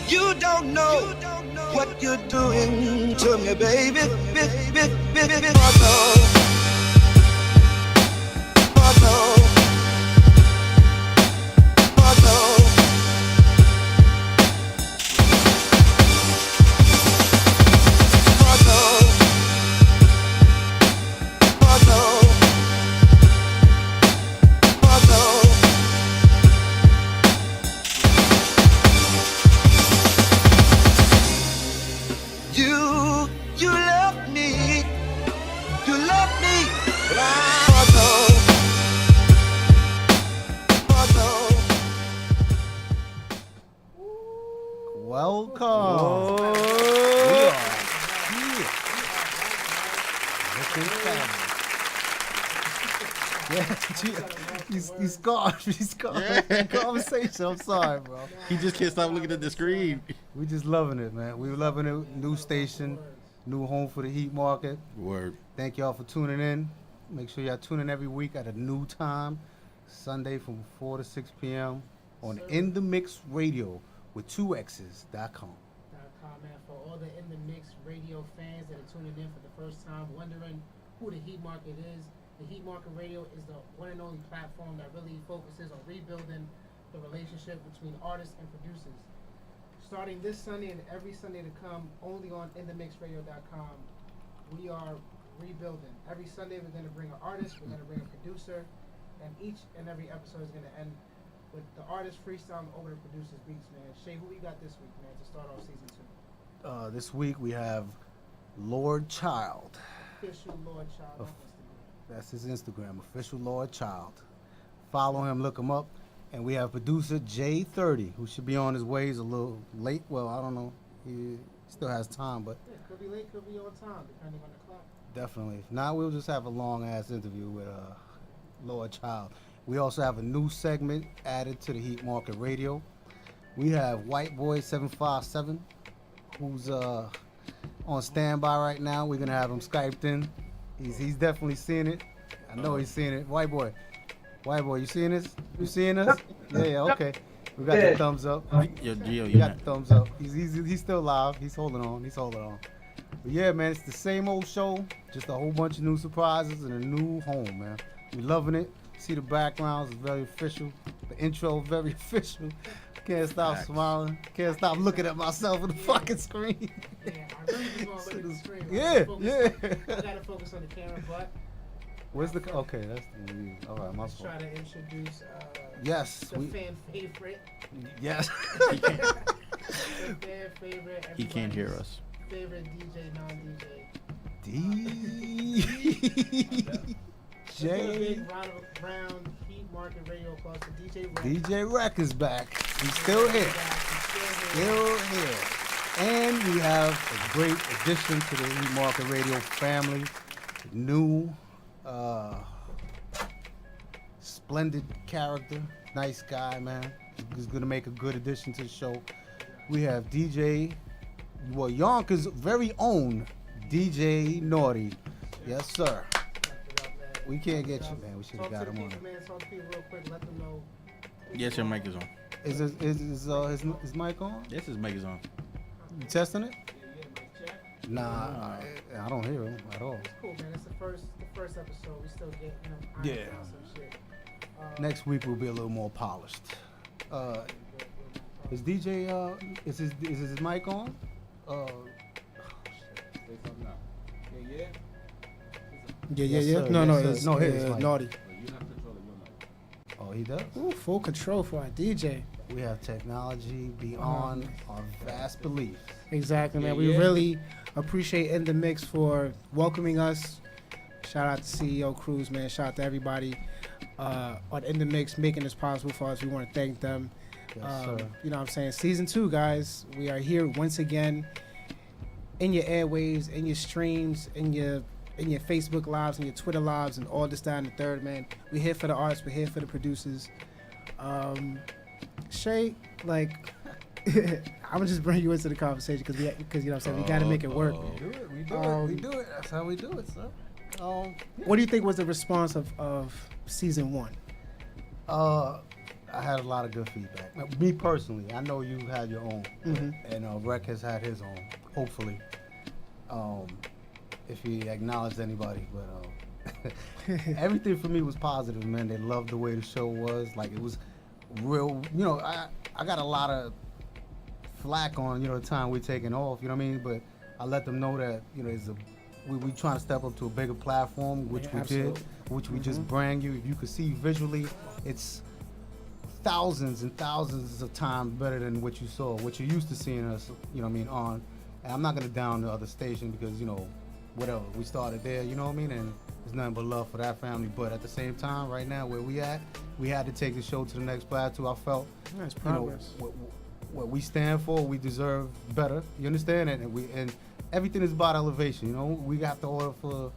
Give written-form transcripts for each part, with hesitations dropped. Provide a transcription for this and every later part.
You don't know what you're doing to me, baby. Oh no, oh no, oh no. He's scarred. Yeah. Conversation. I'm sorry, bro. He just can't stop looking at the screen. We just loving it, man. We loving it. New station, new home for the Heat Market. Word. Thank y'all for tuning in. Make sure y'all tune in every week at a new time, Sunday from 4 to 6 p.m. on In the Mix Radio with 2x's.com. Man, for all the In the Mix radio fans that are tuning in for the first time, wondering who the Heat Market is. The Heat Market Radio is the one and only platform that really focuses on rebuilding the relationship between artists and producers. Starting this Sunday and every Sunday to come, only on InTheMixRadio.com, we are rebuilding. Every Sunday we're going to bring an artist, we're going to bring a producer, and each and every episode is going to end with the artist freestyling over the producer's beats, man. Shay, who we got this week, man, to start off season 2? This week we have Lord Child. Official Lord Child. That's his Instagram, official Lord Child. Follow him, look him up. And we have producer J30, who should be on his way. He's a little late. Well, I don't know. He still has time, but yeah, could be late, could be on time, depending on the clock. Definitely. If not, we'll just have a long-ass interview with Lord Child. We also have a new segment added to the Heat Market Radio. We have White Boy 757, who's on standby right now. We're going to have him Skyped in. He's definitely seeing it. I know he's seeing it. White boy, you seeing this? You seeing us? Yeah, okay. We got the thumbs up. Yo, Gio, you got the thumbs up. He's still live. He's holding on. But yeah, man, it's the same old show. Just a whole bunch of new surprises and a new home, man. We loving it. See the backgrounds, it's very official. The intro, very official. Can't stop smiling. Can't stop looking at myself in the fucking screen. Yeah, I really just want to look at the screen. Yeah. I gotta focus on the camera, but. Where's the? Okay, that's the one. All right, my fault. Let's try to introduce. Yes, the fan favorite. Yes. The fan favorite. He can't hear us. Favorite DJ, non-DJ. DJ. Big round Heat Market Radio applause to DJ Rec. DJ Rec is back. He's still here. Still here. And we have a great addition to the Heat Market Radio family. New, splendid character. Nice guy, man. He's going to make a good addition to the show. We have DJ, Yonkers' very own DJ Naughty. Yes, sir. We can't get you, man. We should have got him on. Talk to people real quick. Let them know. Yes, your mic is on. Is his mic on? Yes, his mic is on. You testing it? Nah, I don't hear him at all. It's cool, man. It's the first episode. We still get some shit. Next week we'll be a little more polished. Is DJ is his mic on? Yeah. Yes, No, it's Naughty. Oh, he does? Ooh, full control for our DJ. We have technology beyond our vast belief. Exactly, man. We really appreciate In The Mix for welcoming us. Shout out to CEO Cruz, man. Shout out to everybody on In The Mix making this possible for us. We want to thank them. Yes, sir. You know what I'm saying? Season 2, guys. We are here once again in your airwaves, in your streams, in your Facebook lives, and your Twitter lives, and all this, that, and the third, man. We're here for the artists. We're here for the producers. Shay, like, I'm gonna just bring you into the conversation because you know what I'm saying, we gotta make it work. We do it. That's how we do it, sir. What do you think was the response of season 1? I had a lot of good feedback. Me personally, I know you had your own, Mhm. and Rec has had his own. Hopefully, um, if he acknowledged anybody, but everything for me was positive, man. They loved the way the show was. Like it was real. You know, I got a lot of flack on the time we're taking off. You know what I mean? But I let them know that we trying to step up to a bigger platform, which Yeah, we absolutely. did, which we just bring you. If you could see visually, it's thousands and thousands of times better than what you saw, what you're used to seeing us, on. And I'm not gonna down the other station because, whatever. We started there, you know what I mean? And there's nothing but love for that family. But at the same time, right now where we at, we had to take the show to the next plateau. I felt Nice you know, progress. what we stand for, we deserve better. You understand? And everything is about elevation. We have to order for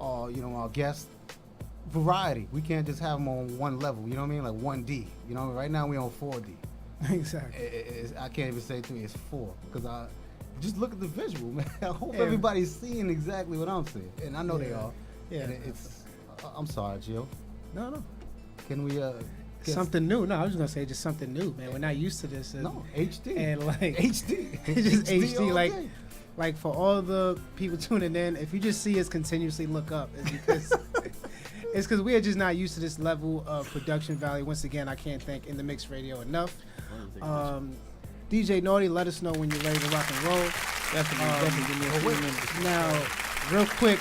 our guests variety. We can't just have them on one level. You know what I mean? Like 1D. Right now we on 4D. Exactly. I can't even say 3. It's 4 because I just look at the visual, man. I hope Yeah. everybody's seeing exactly what I'm seeing, and I know they Yeah. are. Yeah. And it's. I'm sorry, Gio. No. Can we? Get Something new. No, I was just gonna say just something new, man. We're not used to this. No, HD. And like HD. it's just HD. all Like, day. like for all the people tuning in, if you just see us continuously look up, it's because it's because we are just not used to this level of production value. Once again, I can't thank In the Mix Radio enough. DJ Naughty, let us know when you're ready to rock and roll. Definitely give me a few minutes. Now, real quick,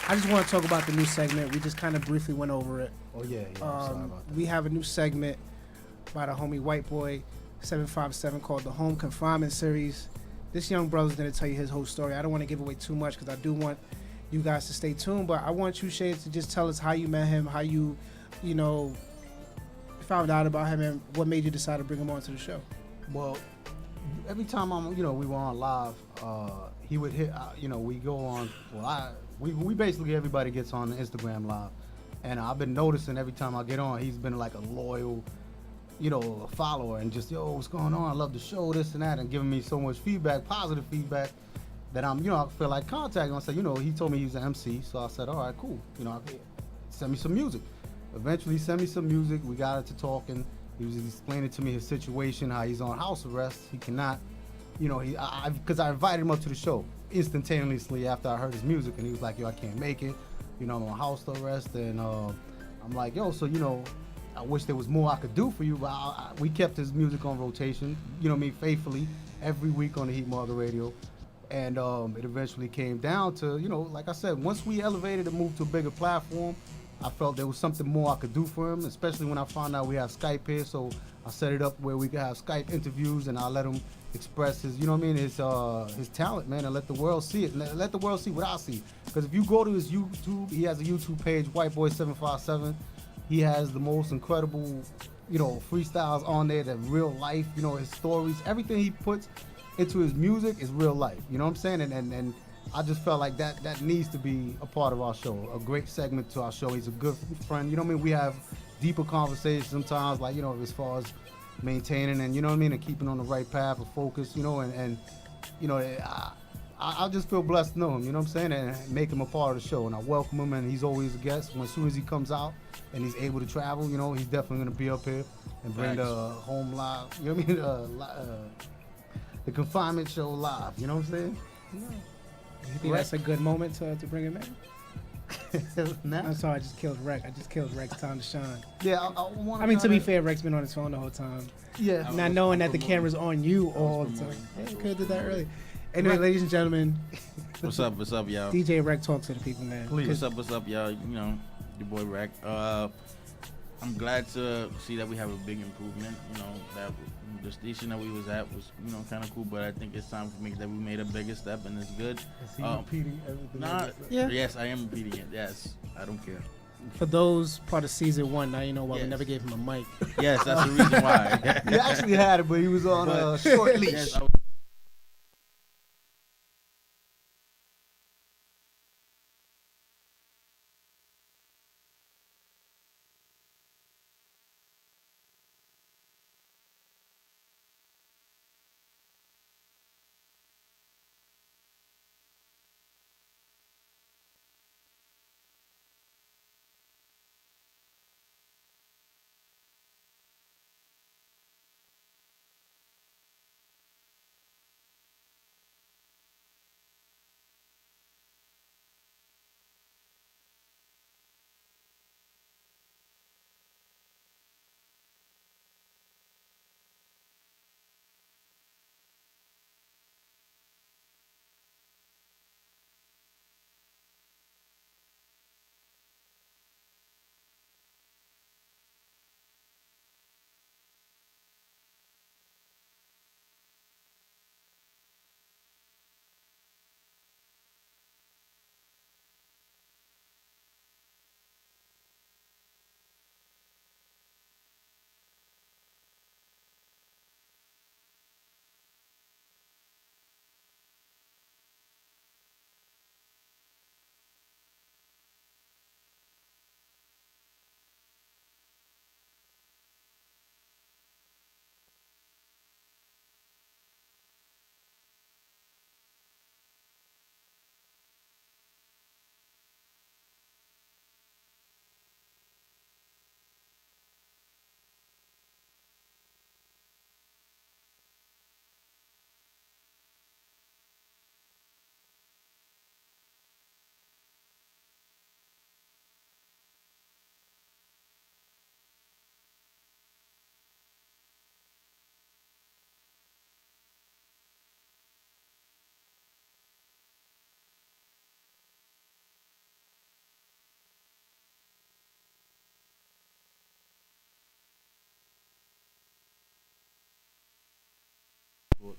I just want to talk about the new segment. We just kind of briefly went over it. Oh yeah. I'm sorry about that. We have a new segment by the homie White Boy 757 called the Home Confinement Series. This young brother's going to tell you his whole story. I don't want to give away too much because I do want you guys to stay tuned, but I want you, Shay, to just tell us how you met him, how you found out about him, and what made you decide to bring him onto the show. Well, every time we were on live, he would hit. We go on. Well, we basically everybody gets on the Instagram live, and I've been noticing every time I get on, he's been like a loyal, follower, and just what's going on? I love the show, this and that, and giving me so much feedback, positive feedback, that I feel like contacting him. I said, he told me he was an MC, so I said, all right, cool. Send me some music. Eventually, he sent me some music. We got into talking. He was explaining to me his situation, how he's on house arrest. He cannot, because I invited him up to the show instantaneously after I heard his music, and he was like, I can't make it. I'm on house arrest, and I'm like, so I wish there was more I could do for you, but we kept his music on rotation, faithfully every week on the Heat Market Radio. And it eventually came down to, like I said, once we elevated and moved to a bigger platform, I felt there was something more I could do for him, especially when I found out we have Skype here. So I set it up where we could have Skype interviews, and I let him express his, his talent, man, and let the world see it. Let the world see what I see. Because if you go to his YouTube, he has a YouTube page, White Boy 757. He has the most incredible, freestyles on there, that real life, his stories, everything he puts into his music is real life. You know what I'm saying? And I just felt like that needs to be a part of our show, a great segment to our show. He's a good friend. We have deeper conversations sometimes, like, as far as maintaining and, and keeping on the right path of focus, I just feel blessed to know him, what I'm saying, and make him a part of the show. And I welcome him, and he's always a guest. As soon as he comes out and he's able to travel, he's definitely going to be up here and bring the home live, the confinement show live, you know what I'm saying? You think that's a good moment to bring him in? Now? I'm sorry, I just killed Rex. Rex. Time to shine. Yeah, I mean, to be fair, Rex been on his phone the whole time. Yeah. Not knowing that the camera's on you all the time. Yeah, could have did that earlier. Anyway, ladies and gentlemen, What's up, y'all? DJ Rex, talk to the people, man. Please. What's up, y'all? Your boy Rack. I'm glad to see that we have a big improvement. That the station that we was at was, kind of cool, but I think it's time for me that we made a bigger step, and it's good. Is he repeating everything? Yeah. Yes, I am repeating it. Yes, I don't care. For those part of season 1, now you know why we Yes. never gave him a mic. Yes, that's the reason why. He actually had it, but he was on a short leash. Yes, I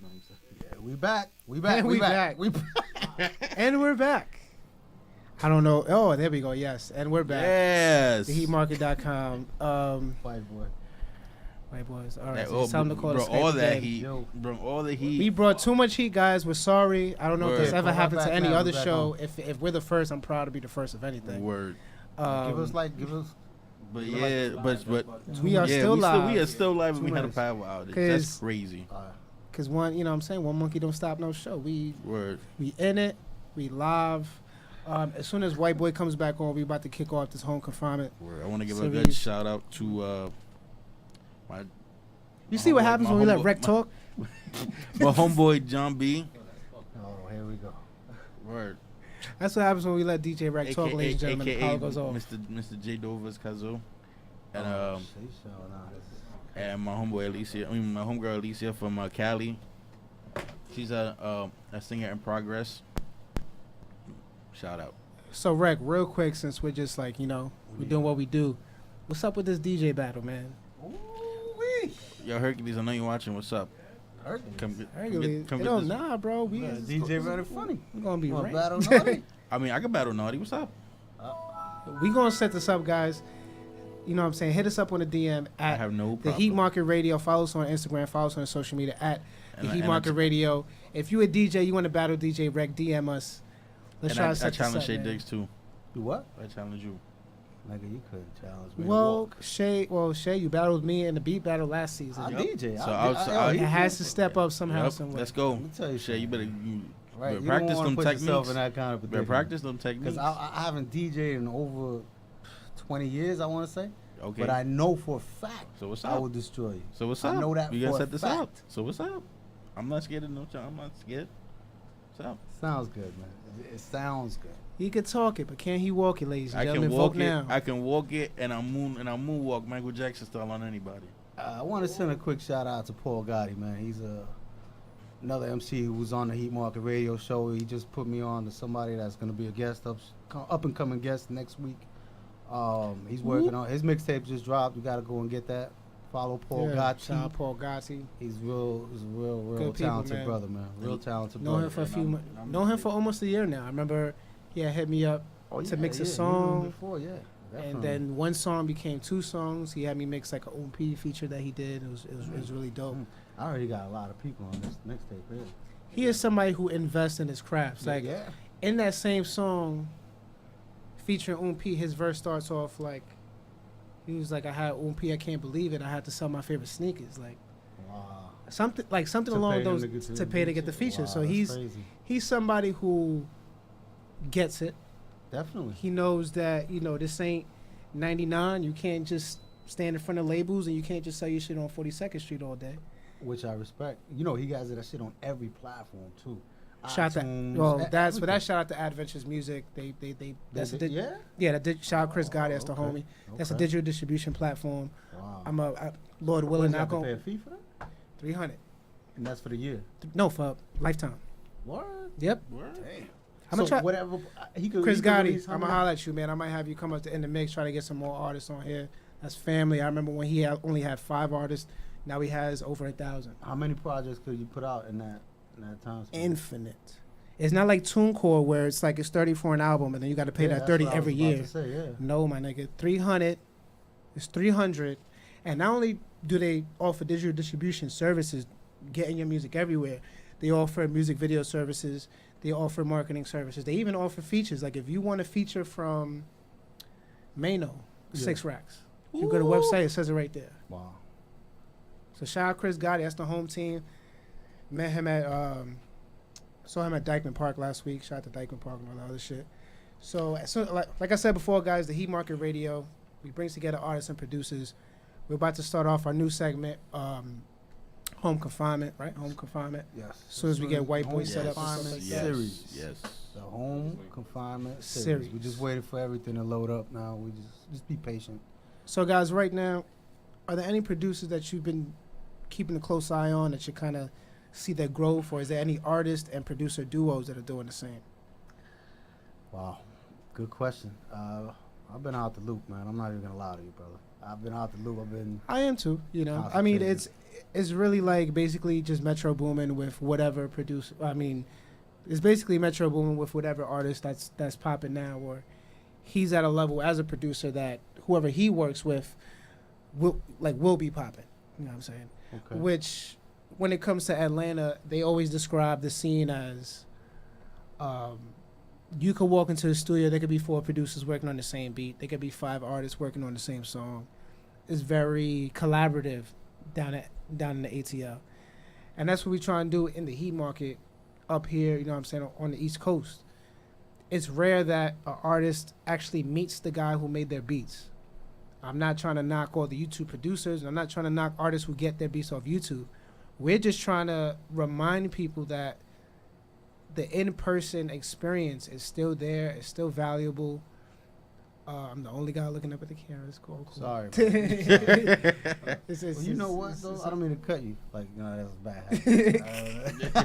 Yeah, we back. We back. And we we back. back. We back. And we're back. I don't know. Oh, there we go. Yes, and we're back. Yes. TheHeatMarket.com. White boy. White boys. All right, That, so it's time to call bro, it a all spade that game. heat. Yo. Bro, all the heat. We brought too much heat, guys. We're sorry. I don't know if this Word. ever Come right happened to back any now. other We're back show. on. If we're the first, I'm proud to be the first of anything. Word. Give us. But Give yeah, us but We are still live. We are still live. 2 We had a minutes. power outage. 'Cause- That's crazy. Cause one, you know what I'm saying, one monkey don't stop no show. We Word. in it. We live. As soon as White Boy comes back on, we about to kick off this home confinement. Word. I want to give a Series. good shout out to my You see what homeboy- happens my when we let homeboy- Rec talk? my homeboy John B. Oh, here we go. Word. That's what happens when we let DJ Rec talk, ladies and gentlemen. The power AKA goes off. Mr. J Dover's Kazu. And She's showing out. and my homeboy Alicia, my homegirl Alicia from Cali. She's a singer in progress. Shout out. So Rec, real quick, since we're just like, we're doing what we do. What's up with this DJ battle, man? Ooh-wee. Yo, Hercules, I know you're watching. What's up? Hercules. It don't nah, bro. We Yeah, DJ very funny. We're gonna be Want right. battle naughty? I mean, I can battle Naughty. What's up? We gonna set this up, guys. You know what I'm saying? Hit us up on the DM I at have no the problem. Heat Market Radio. Follow us on Instagram. Follow us on social media at the And I- Heat and Market I- Radio. If you a DJ, you want to battle DJ Rec, DM us. Let's And try I to set challenge this up, Shay man. Diggs too. Do what? I challenge you. Nigga, you couldn't challenge me. Well, Shay, you battled me in the beat battle last season. I Yep. DJ. So It has to step up somehow, Yep, some way. let's go. Let me tell you Shay, you something. better Right, you practice don't wanna them put yourself techniques. in that kind of Better predicament. practice them techniques. Because I haven't DJed in over 20 years, I want to say. Okay. But I know for a fact So what's I up? will destroy you. So what's I up? know that We gotta for a set this up. fact. So what's up? I'm not scared of no challenge. I'm not scared. What's up? Sounds good, man. It sounds good. He could talk it, but can he walk it, ladies and I gentlemen? can walk Vote it. now. I can walk it, and I moonwalk Michael Jackson style on anybody. I want to send a quick shout out to Paul Gotti, man. He's another MC who was on the Heat Market Radio show. He just put me on to somebody that's going to be a guest, up and coming guest next week. He's working on his mixtape just dropped. We got to go and get that. Follow Paul Gotti. Shout out Paul Gotti. He's a real Good people, talented man. brother, man. Real talented Know brother. him for a few. I'm Know him for almost a year now. I remember he had hit me up to mix a song, Before, yeah. and Definitely. then one song became 2 songs. He had me mix like an OMP feature that he did. It was really dope. I already got a lot of people on this mixtape, really. He is somebody who invests in his crafts. Like yeah. in that same song, featuring OMP, his verse starts off like he was like, "I had OMP, I can't believe it. I had to sell my favorite sneakers." Like Wow. something To along pay him those to get to pay to get the feature. Wow, So that's he's crazy. he's somebody who gets it. Definitely. He knows that, this ain't 99. You can't just stand in front of labels and you can't just sell your shit on 42nd Street all day. Which I respect. You know, he has that shit on every platform too. Shout out iTunes, that's for that everything. shout out to Adventures Music. They that's a yeah. shout out Chris Gotti, that's the okay. homie. That's a Okay. digital distribution platform. Wow. I'm Lord What willing, is that, not to pay going a fee for that? 300. And that's for the year. No, for lifetime. What? Yep. Damn. I'm so gonna try. whatever he could. Chris he could Gotti, release how I'm gonna many- holler at you, man. I might have you come up to in the mix, try to get some more artists on here. That's family. I remember when he only had 5 artists. Now he has over 1,000. How many projects could you put out in that time span? Infinite. It's not like TuneCore where it's like it's 30 for an album and then you got to pay that that's 30 what I was every about year. to say, yeah. No, my nigga, 300. It's 300, and not only do they offer digital distribution services, getting your music everywhere, they offer music video services. They offer marketing services. They even offer features. Like if you want a feature from Mano, 6 racks. You go to the website, it says it right there. Wow. So shout out Chris Gotti, that's the home team. Met him at saw him at Dykeman Park last week. Shout out to Dykeman Park and all that other shit. So like I said before, guys, the Heat Market Radio, we bring together artists and producers. We're about to start off our new segment, Home Confinement, right? Home Confinement. Yes. As soon as we get White Boy Home set up and stuff Confinement like that. series. Yes. The Home Confinement series. Series. We just waited for everything to load up now. We just be patient. So guys, right now, are there any producers that you've been keeping a close eye on that you kind of see their growth, or is there any artist and producer duos that are doing the same? Wow. Good question. I've been out the loop, man. I'm not even gonna lie to you, brother. I've been out the loop. I am too. You know, I mean, it's really like basically just Metro Boomin with whatever producer. I mean, it's basically Metro Boomin with whatever artist that's popping now, or he's at a level as a producer that whoever he works with will be popping. You know what I'm saying? Okay. Which, when it comes to Atlanta, they always describe the scene as, you could walk into the studio, there could be 4 producers working on the same beat. There could be 5 artists working on the same song. It's very collaborative down in the ATL. And that's what we try and do in the Heat Market up here, you know what I'm saying, on the East Coast. It's rare that an artist actually meets the guy who made their beats. I'm not trying to knock all the YouTube producers. I'm not trying to knock artists who get their beats off YouTube. We're just trying to remind people that the in-person experience is still there. It's still valuable. I'm the only guy looking up at the camera. It's cool. Sorry. Well, you know what, though? I don't mean to cut you. Like, no, that's bad.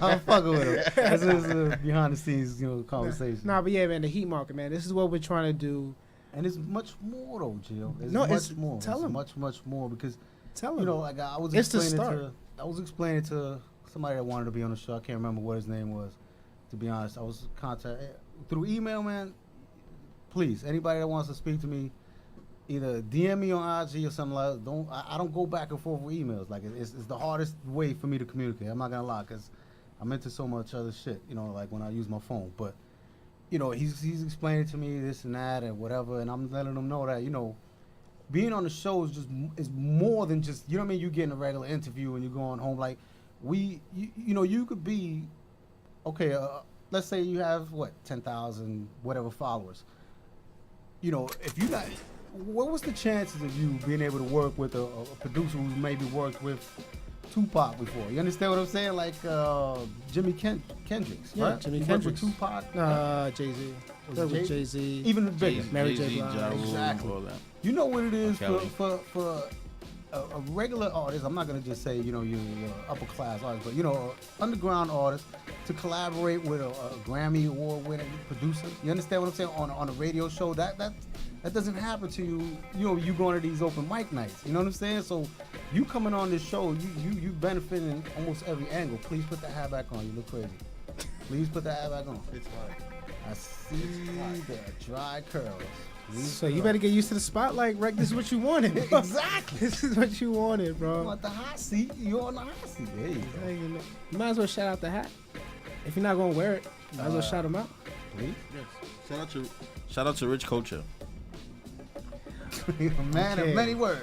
I'm fucking with him. This is a behind-the-scenes, conversation. Nah, but yeah, man, the Heat Market, man. This is what we're trying to do. And it's much more, though, Jill. It's more. Tell him. Much more because, Tell him. like I was It's the explaining to somebody that wanted to be on the show. I can't remember what his name was. To be honest, I was contacted through email, man. Please, anybody that wants to speak to me, either DM me on IG or something like that. I don't go back and forth with emails. Like it's the hardest way for me to communicate. I'm not gonna lie, cause I'm into so much other shit. Like when I use my phone. But he's explaining to me this and that and whatever, and I'm letting him know that being on the show is more than just you getting a regular interview and you're going home. Like you could be okay. Let's say you have 10,000 whatever followers. If you got, what was the chances of you being able to work with a producer who maybe worked with Tupac before? You understand what I'm saying? Like Jimi Kendrix, Yeah, right? Jimi You Kendrix. worked with Tupac. Jay-Z. Was it With Jay- Jay-Z. Even bigger. Mary J. Jay-Z, Blige. Ja Rule, Exactly. all that. You know what it is Kelly. for a regular artist. I'm not gonna just say you're upper class artist, but an underground artist to collaborate with a Grammy award winning producer. You understand what I'm saying? On a radio show, that doesn't happen to you. You going to these open mic nights. You know what I'm saying? So you coming on this show, you benefiting in almost every angle. Please put that hat back on. You look crazy. Please put that hat back on. It's fine. I see the dry curls. So you better get used to the spotlight, Rick. This is what you wanted. bro. Exactly. This is what you wanted, You bro. want the hot seat? You're on the hot seat. There you go. You might as well shout out the hat. If you're not gonna wear it, you might as well shout him out. Please. Yes. Shout out to Rich Culture. A man of Okay. many words.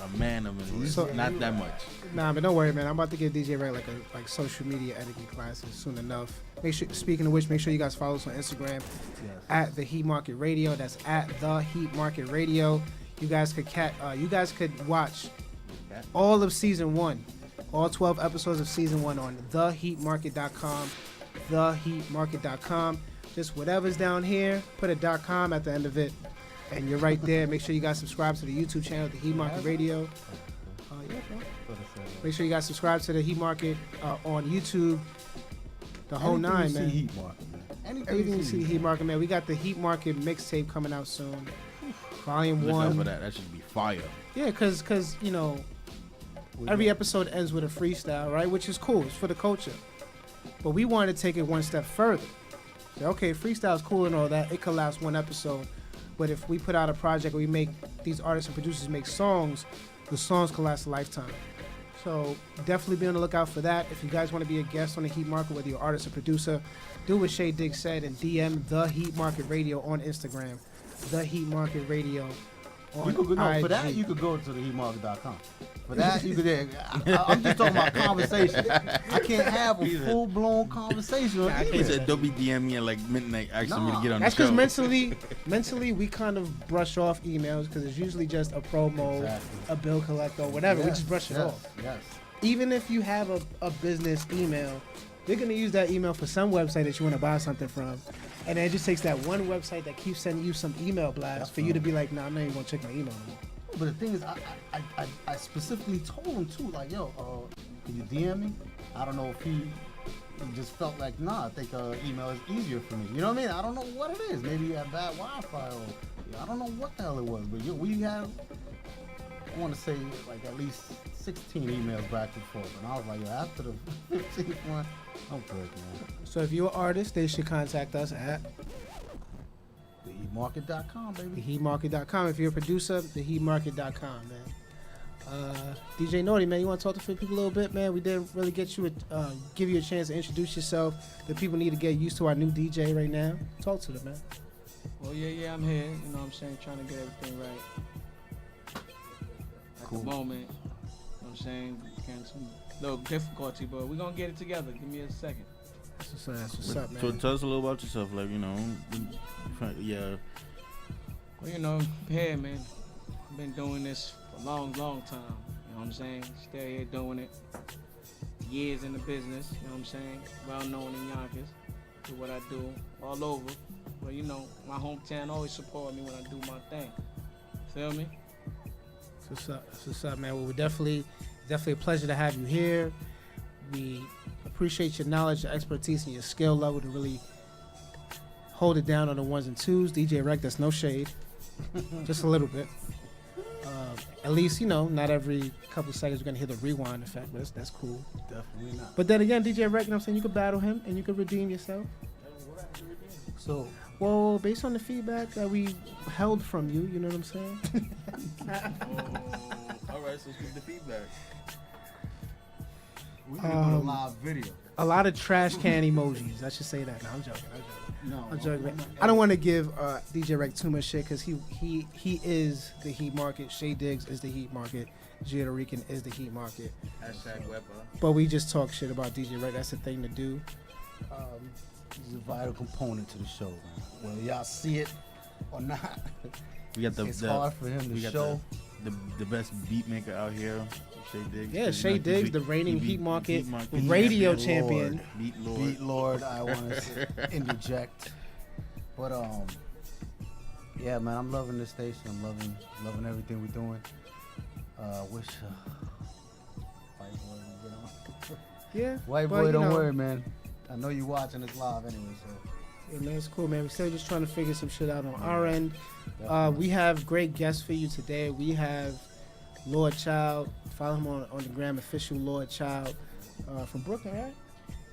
A man of many words. So- Not that much. Nah, but don't worry, man. I'm about to give DJ Ray like social media etiquette classes soon enough. Speaking of which, make sure you guys follow us on Instagram Yes. at the Heat Market Radio. That's at the Heat Market Radio. You guys could watch all of season 1, all 12 episodes of season 1 on theheatmarket.com. Theheatmarket.com. Just whatever's down here, put a .com at the end of it, and you're right there. Make sure you guys subscribe to the YouTube channel, the Heat Market Radio. Yeah, bro. Make sure you guys subscribe to the Heat Market on YouTube. The whole Anything nine, you man. see Heat Market, man. Everything you see the Heat Market, man. We got the Heat Market mixtape coming out soon. Volume Look out for 1. that. That should be fire. Yeah, because every episode ends with a freestyle, right? Which is cool. It's for the culture. But we wanted to take it one step further. Say, okay, freestyle is cool and all that. It could last one episode. But if we put out a project where we make these artists and producers make songs, the songs could last a lifetime. So definitely be on the lookout for that. If you guys want to be a guest on the Heat Market, whether you're an artist or producer, do what Shay Diggs said and DM The Heat Market Radio on Instagram. The Heat Market Radio on You could go, IG. for that, you could go to theheatmarket.com. For that, you could. I'm just talking about conversation. I can't have a full-blown conversation on He email. said, don't be DM me at like midnight asking me to get on That's the because show. mentally, we kind of brush off emails because it's usually just a promo, Exactly. a bill collector, whatever. We Yes, just brush it yes, off. Yes. Even if you have a business email, they're going to use that email for some website that you want to buy something from. And then it just takes that one website that keeps sending you some email blasts for you to be like, nah, I'm not even going to check my email anymore. But the thing is, I specifically told him too, like, yo, can you DM me? I don't know if he he just felt like, nah, I think email is easier for me. You know what I mean? I don't know what it is. Maybe you have bad Wi-Fi or I don't know what the hell it was. But we have, I want to say, like at least 16 emails back and forth. And I was like, yeah, after the 15th one, I'm good, man. So if you're an artist, they should contact us at theheatmarket.com, baby. theheatmarket.com. If you're a producer, theheatmarket.com, man. DJ Naughty, man, you want to talk to people a little bit, man? We didn't really give you a chance to introduce yourself. The people need to get used to our new DJ right now. Talk to them, man. Well, yeah, I'm here. You know what I'm saying? Trying to get everything right. At the moment, you know what I'm saying? Getting some little difficulty, but we're going to get it together. Give me a second. That's what's up, man. So tell us a little about yourself, like, you know, yeah. Well, you know, here, man. I've been doing this for a long, long time. You know what I'm saying? Still here doing it. Years in the business, you know what I'm saying? Well known in Yonkers. Do what I do all over. But, you know, my hometown always support me when I do my thing. Feel me? What's up, man? Well, we're definitely a pleasure to have you here. We appreciate your knowledge, your expertise, and your skill level to really hold it down on the ones and twos. DJ Rec, that's no shade. Just a little bit. At least, you know, not every couple seconds we're going to hear the rewind effect, but that's cool. Definitely not. But then again, DJ Rec, you know what I'm saying, you could battle him and you could redeem yourself. So, well, based on the feedback that we held from you, you know what I'm saying? All right, so let's get the feedback. we need to go to live video. A lot of trash can emojis. I should say that. No, I'm joking. No, I'm joking. Man. I don't want to give DJ Rec too much shit because he is the Heat Market. Shay Diggs is the Heat Market. J30 is the Heat Market. Hashtag Weber. But we just talk shit about DJ Rec. That's the thing to do. He's a vital component to the show, man. Whether y'all see it or not, We got it's hard for him to show. The best beat maker out here, Shay Diggs. Yeah, Shay Diggs, the reigning Heat Market radio champion. Beat Lord, I want to interject. But yeah, man, I'm loving this station. I'm loving everything we're doing. Wish White Boy would get on. Yeah, White but, Boy, don't worry, man. I know you watching this live anyway, so. Yeah, man, it's cool, man. We're still just trying to figure some shit out on our end. We have great guests for you today. We have Lord Child. Follow him on the gram, official Lord Child, from Brooklyn, right?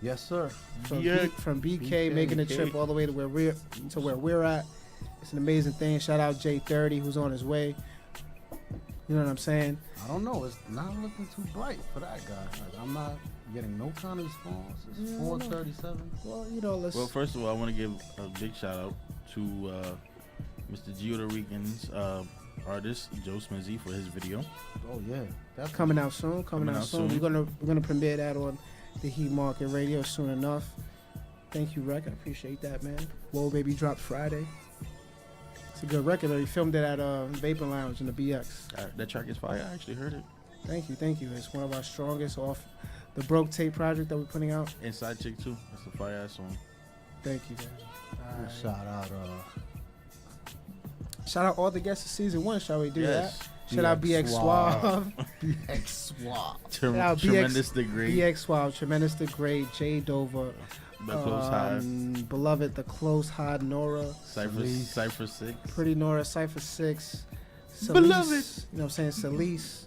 Yes, sir. From BK, making the trip all the way to where we're at. It's an amazing thing. Shout out J30, who's on his way. You know what I'm saying? I don't know. It's not looking too bright for that guy. Like, I'm not getting no kind of response. It's 4:37. Well, you know, Well, first of all, I want to give a big shout out to Mr. J30's artist Joe Smizzy for his video. Oh yeah, that's coming out soon. We're gonna premiere that on the Heat Market Radio soon enough. Thank you, Rec. I appreciate that, man. Whoa, Baby dropped Friday. It's a good record. We filmed it at Vapor Lounge in the BX. That track is fire. I actually heard it. Thank you. It's one of our strongest off the Broke Tape project that we're putting out. Inside Chick too. That's a fire ass song. Thank you, man. Shout out all the guests of season 1. Shall we do yes. that? Shout out BX Suave. BX Suave. Tremendous the Great. BX Suave. Tremendous the Great. Jay Dover. The Close High. Beloved the Close High. Nora. Cypher 6. Pretty Nora. Cypher 6. Beloved. You know what I'm saying? Celise.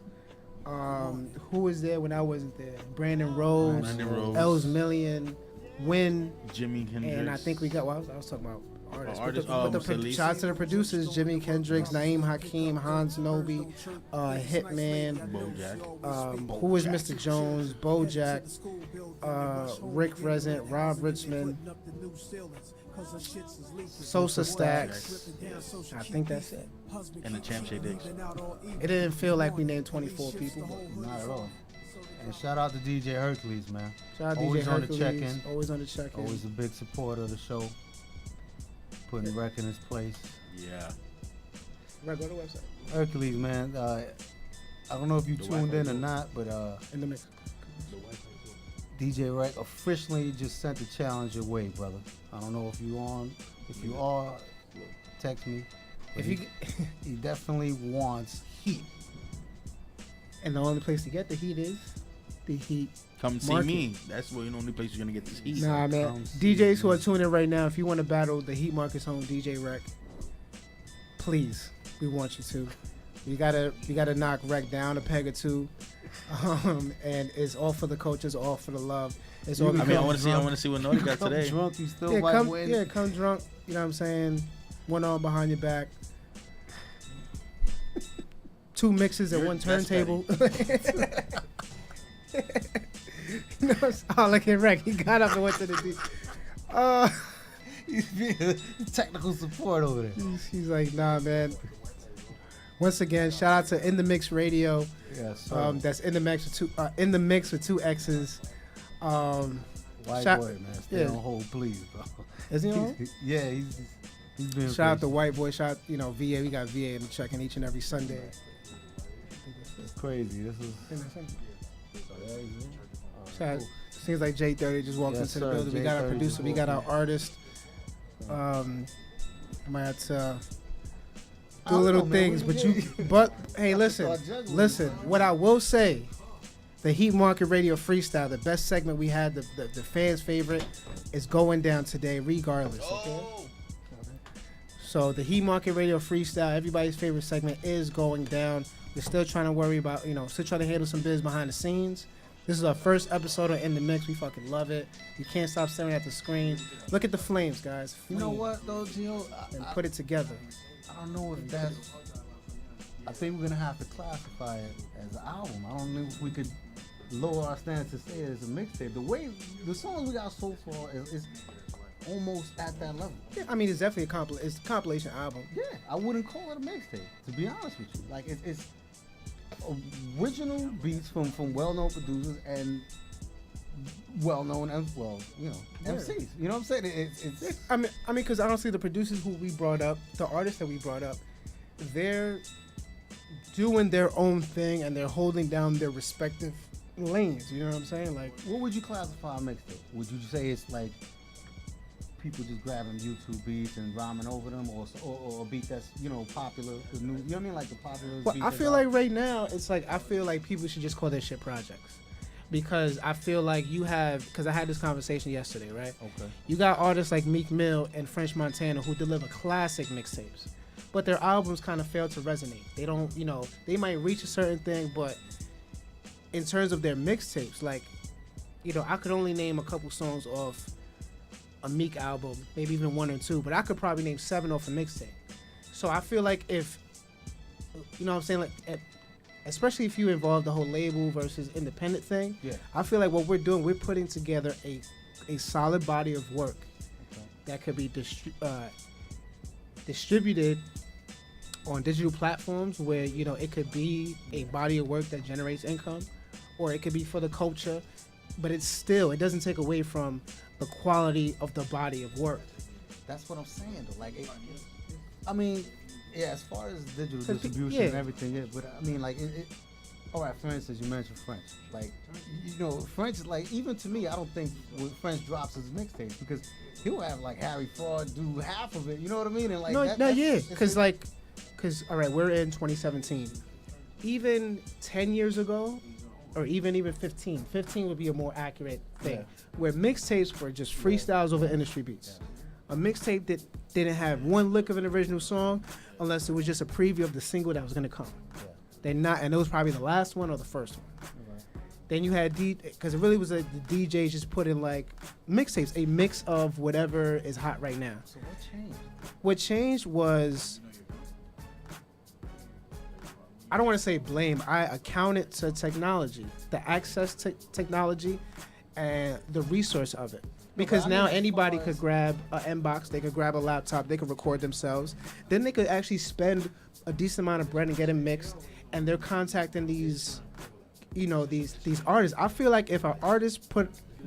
Who was there when I wasn't there? Brandon Rose. Els Million. Win. Jimi Hendrix. And I think we got. Well, I was talking about artists. Shout out to the producers: Jimi Hendrix, Naeem Hakeem, Hans Nobi, Hitman. Bojack. Who is Mr. Jones? Bojack. Rick Resent, Rob Richmond. Sosa Stacks. I think that's it. And the champ Shay Diggs. It didn't feel like we named 24 people. Not at all. And shout out to DJ Hercules, man. Shout out to always DJ on Hercules, the check-in. Always on the check-in. Always a big supporter of the show. Putting Rec in his place. Yeah. Right, go to the website. Hercules, man. I don't know if you tuned in or not, but in the mix. DJ Rec officially just sent the challenge your way, brother. I don't know if you on. If you are, text me. If he definitely wants heat. And the only place to get the heat is the Heat Come see Market. me. That's where the only place you're gonna get this heat. Nah, man. Come see DJs who me. are tuning in right now, if you want to battle the Heat Market's home DJ Rec, please, we want you to. You gotta knock Rec down a peg or two, and it's all for the cultures, all for the love. It's all. I mean, I want to see what Naughty got Come today. drunk, you still yeah, might come, win. yeah, come drunk. You know what I'm saying? One arm behind your back. 2 mixes at You're- one that's turntable. No, oh, look at Rec. He got up and went to the D. He's being technical support over there. He's like, nah, man. Once again, shout out to In the Mix Radio. Yes, That's in the mix with two X's. White shout- boy, man. Stay yeah. on hold, please, bro. Is he on? Yeah, he's being Shout out to crazy. White Boy. Shout, VA. We got VA in the check-in each and every Sunday. It's crazy. This is. Shout out, seems like J30 just walked Yes, into the sir. building. We got our J30 producer. just We got our walked in. artist. I might have to I do don't little know, man. things, We but can but hey, listen, start juggling. listen. What I will say, the Heat Market Radio Freestyle, the best segment we had, the fans' favorite, is going down today, regardless. Okay. So the Heat Market Radio Freestyle, everybody's favorite segment, is going down. We're still trying to worry about, still trying to handle some biz behind the scenes. This is our first episode of In the Mix. We fucking love it. You can't stop staring at the screen. Look at the flames, guys. You know Flames. what, though, Gio? And put it together. I don't know if that's. I think we're gonna have to classify it as an album. I don't know if we could lower our stance to say it as a mixtape. The way the songs we got so far is almost at that level. Yeah, I mean, it's definitely it's a compilation album. Yeah, I wouldn't call it a mixtape, to be honest with you. Like it's original beats from well-known producers and well-known MCs. You know what I'm saying? It's I mean, because honestly, the producers who we brought up, the artists that we brought up, they're doing their own thing and they're holding down their respective lanes. You know what I'm saying? Like, what would you classify a mixtape? Would you say it's like people just grabbing YouTube beats and rhyming over them, or a beat that's popular, the new, you know what I mean, like the popular? well, beat I that's feel out? like right now, it's like I feel like people should just call their shit projects. Because I feel like because I had this conversation yesterday, right? Okay. You got artists like Meek Mill and French Montana who deliver classic mixtapes, but their albums kind of fail to resonate. They don't, they might reach a certain thing, but in terms of their mixtapes, like, I could only name a couple songs off a Meek album, maybe even 1 or 2, but I could probably name 7 off a mixtape. So I feel like if, what I'm saying, like, especially if you involve the whole label versus independent thing, Yeah. I feel like what we're doing, we're putting together a solid body of work Okay. that could be distributed on digital platforms where, it could be a body of work that generates income, or it could be for the culture, but it doesn't take away from the quality of the body of work. That's what I'm saying, though. Like, I mean, yeah, as far as digital 'Cause distribution yeah. and everything, yeah, but I mean, like, all right, for instance, you mentioned French. Like, French, like, even to me, I don't think when French drops his mixtape, because he'll have, like, Harry Fraud do half of it, you know what I mean? And, like, Because all right, we're in 2017. Even 10 years ago, or even 15 would be a more accurate thing, Yeah. where mixtapes were just freestyles over industry beats. A mixtape that didn't have one lick of an original song, unless it was just a preview of the single that was gonna come. And it was probably the last one or the first one. Then you had because it really was the DJs just put in like mixtapes, a mix of whatever is hot right now. So what changed? What changed was, I don't want to say blame, I account it to technology, the access to technology and the resource of it. Because I now mean, as anybody far could as- grab an inbox, they could grab a laptop, they could record themselves. Then they could actually spend a decent amount of bread and get it mixed, and they're contacting these artists. I feel like if an artist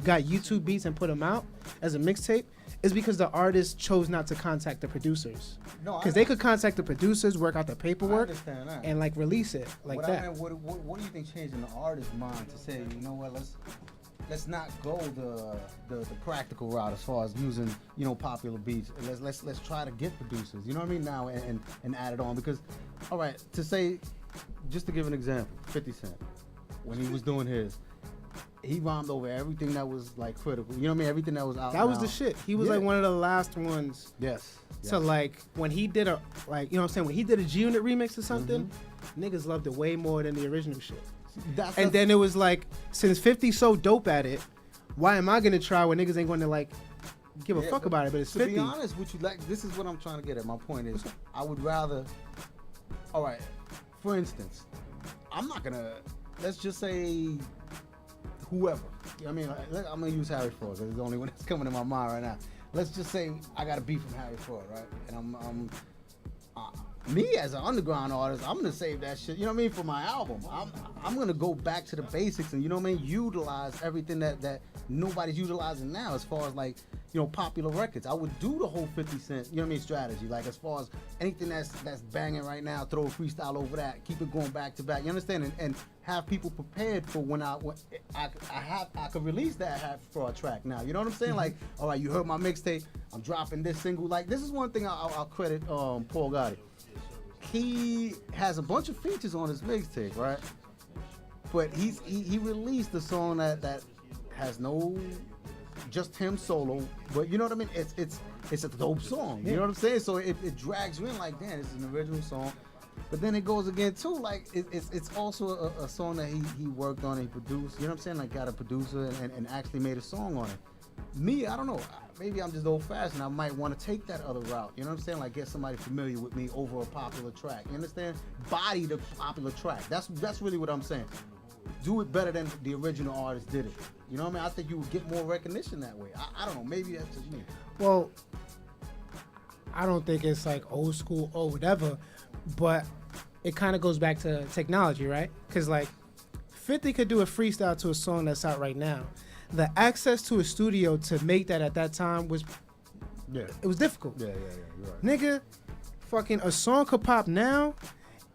got YouTube beats and put them out as a mixtape, it's because the artist chose not to contact the producers. No, Because they could contact the producers, work out the paperwork, I understand that. and like release it like what that. I mean, what do you think changed in the artist's mind to say, you know what, let's not go the practical route as far as using popular beats. Let's try to get producers. You know what I mean now and add it on, because all right, to say, just to give an example, 50 Cent when he was doing his, he rhymed over everything that was like critical. You know what I mean? Everything that was out. That was now. the shit. He was Yeah. like one of the last ones Yes. to like when he did a like you know what I'm saying when he did a G Unit remix or something, niggas loved it way more than the original shit. And then it was like since 50's so dope at it, why am I gonna try when niggas ain't gonna like give a fuck about it? But it's to 50. be honest with you, like this is what I'm trying to get at. My point is, I would rather. All right, for instance, I'm not gonna. Let's just say whoever. I mean, I'm gonna use Harry Fraud because it's the only one that's coming to my mind right now. Let's just say I got a beef from Harry Fraud, right? And I'm me as an underground artist, I'm gonna save that shit. You know what I mean? For my album, I'm gonna go back to the basics and you know what I mean? Utilize everything that nobody's utilizing now as far as like popular records. I would do the whole 50 Cent, you know what I mean, strategy. Like as far as anything that's banging right now, throw a freestyle over that, keep it going back to back. You understand? And have people prepared for when I could release that for a track now. You know what I'm saying? Like, all right, you heard my mixtape. I'm dropping this single. Like this is one thing I'll credit Paul Gotti. He has a bunch of features on his mixtape, right? But he released a song that has no just him solo, but you know what I mean? It's a dope song. You know what I'm saying? So it drags you in like, damn, this is an original song. But then it goes again too, like it's also a song that he worked on and he produced. You know what I'm saying? Like got a producer and actually made a song on it. Me, I don't know. Maybe I'm just old fashioned. I might want to take that other route. You know what I'm saying? Like get somebody familiar with me over a popular track. You understand? Body the popular track. That's really what I'm saying. Do it better than the original artist did it. You know what I mean? I think you would get more recognition that way. I don't know. Maybe that's just me. Well, I don't think it's like old school or whatever, but it kind of goes back to technology, right? Because like 50 could do a freestyle to a song that's out right now. The access to a studio to make that at that time was it was difficult. Yeah. You're right. Nigga, fucking a song could pop now,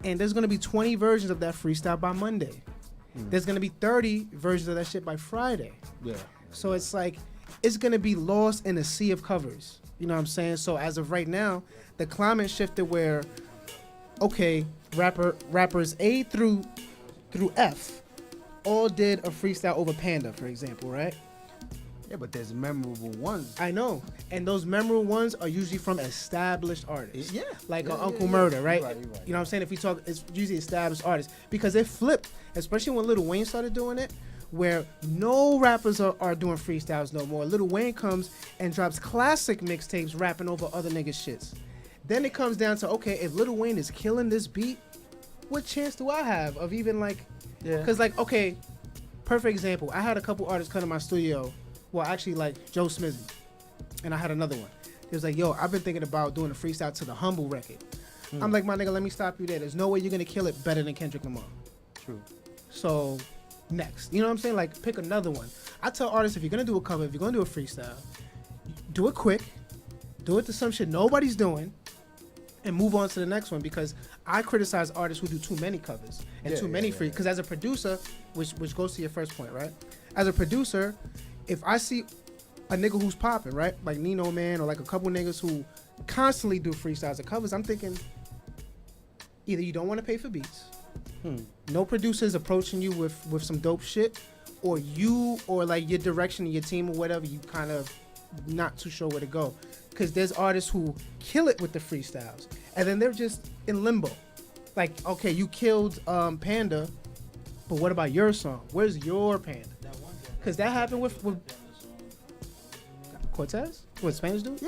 and there's gonna be 20 versions of that freestyle by Monday. There's gonna be 30 versions of that shit by Friday. Yeah. So it's like it's gonna be lost in a sea of covers. You know what I'm saying? So as of right now, the climate shifted where, okay, rappers A through F all did a freestyle over Panda, for example, right? Yeah, but there's memorable ones. I know, and those memorable ones are usually from established artists. Yeah. Like Yeah, Uncle yeah. Murder, right? You're right. You know what I'm saying? If we talk, it's usually established artists because it flipped, especially when Lil Wayne started doing it, where no rappers are doing freestyles no more. Lil Wayne comes and drops classic mixtapes rapping over other niggas' shits. Then it comes down to, okay, if Lil Wayne is killing this beat, what chance do I have of even like, because like, okay, perfect example. I had a couple artists come to my studio. Well, actually, like Joe Smizzy, and I had another one. He was like, yo, I've been thinking about doing a freestyle to the Humble record. I'm like, my nigga, let me stop you there. There's no way you're going to kill it better than Kendrick Lamar. True. So, next. You know what I'm saying? Like, pick another one. I tell artists, if you're going to do a cover, if you're going to do a freestyle, do it quick, do it to some shit nobody's doing, and move on to the next one, because I criticize artists who do too many covers and too many free. Because as a producer, which goes to your first point, right? As a producer, if I see a nigga who's popping, right, like Nino Man or like a couple niggas who constantly do freestyles and covers, I'm thinking either you don't want to pay for beats, no producers approaching you with some dope shit, or you or like your direction and your team or whatever, you kind of not too sure where to go. Because there's artists who kill it with the freestyles and then they're just in limbo. Like, okay, you killed Panda, but what about your song? Where's your Panda? Because that happened with Cortez. What, Spanish dude?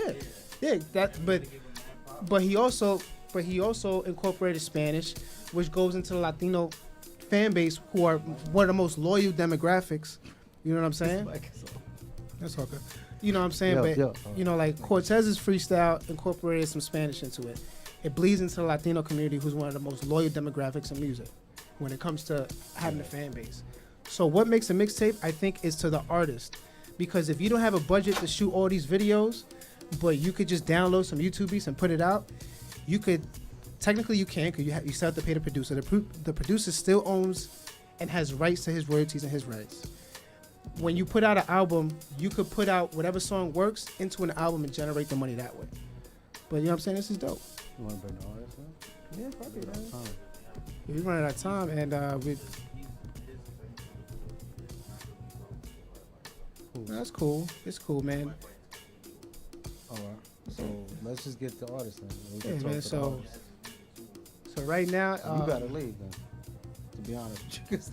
Yeah. That. But he also incorporated Spanish, which goes into the Latino fan base, who are one of the most loyal demographics. You know what I'm saying? That's okay. You know what I'm saying? But you know, like Cortez's freestyle incorporated some Spanish into it. It bleeds into the Latino community, who's one of the most loyal demographics in music when it comes to having a fan base. So what makes a mixtape, I think, is to the artist. Because if you don't have a budget to shoot all these videos, but you could just download some YouTube beats and put it out, you could, technically you can, because you still have to pay the producer. The producer still owns and has rights to his royalties and his rights. When you put out an album, you could put out whatever song works into an album and generate the money that way. But you know what I'm saying? This is dope. You want to bring the artist in? Yeah, fuck it, man. We're running out of time, and cool. That's cool. It's cool, man. All right. So let's just get the artist then. We can Yeah, talk man. to the So artist. right now, You better leave then. To be honest, with you, 'cause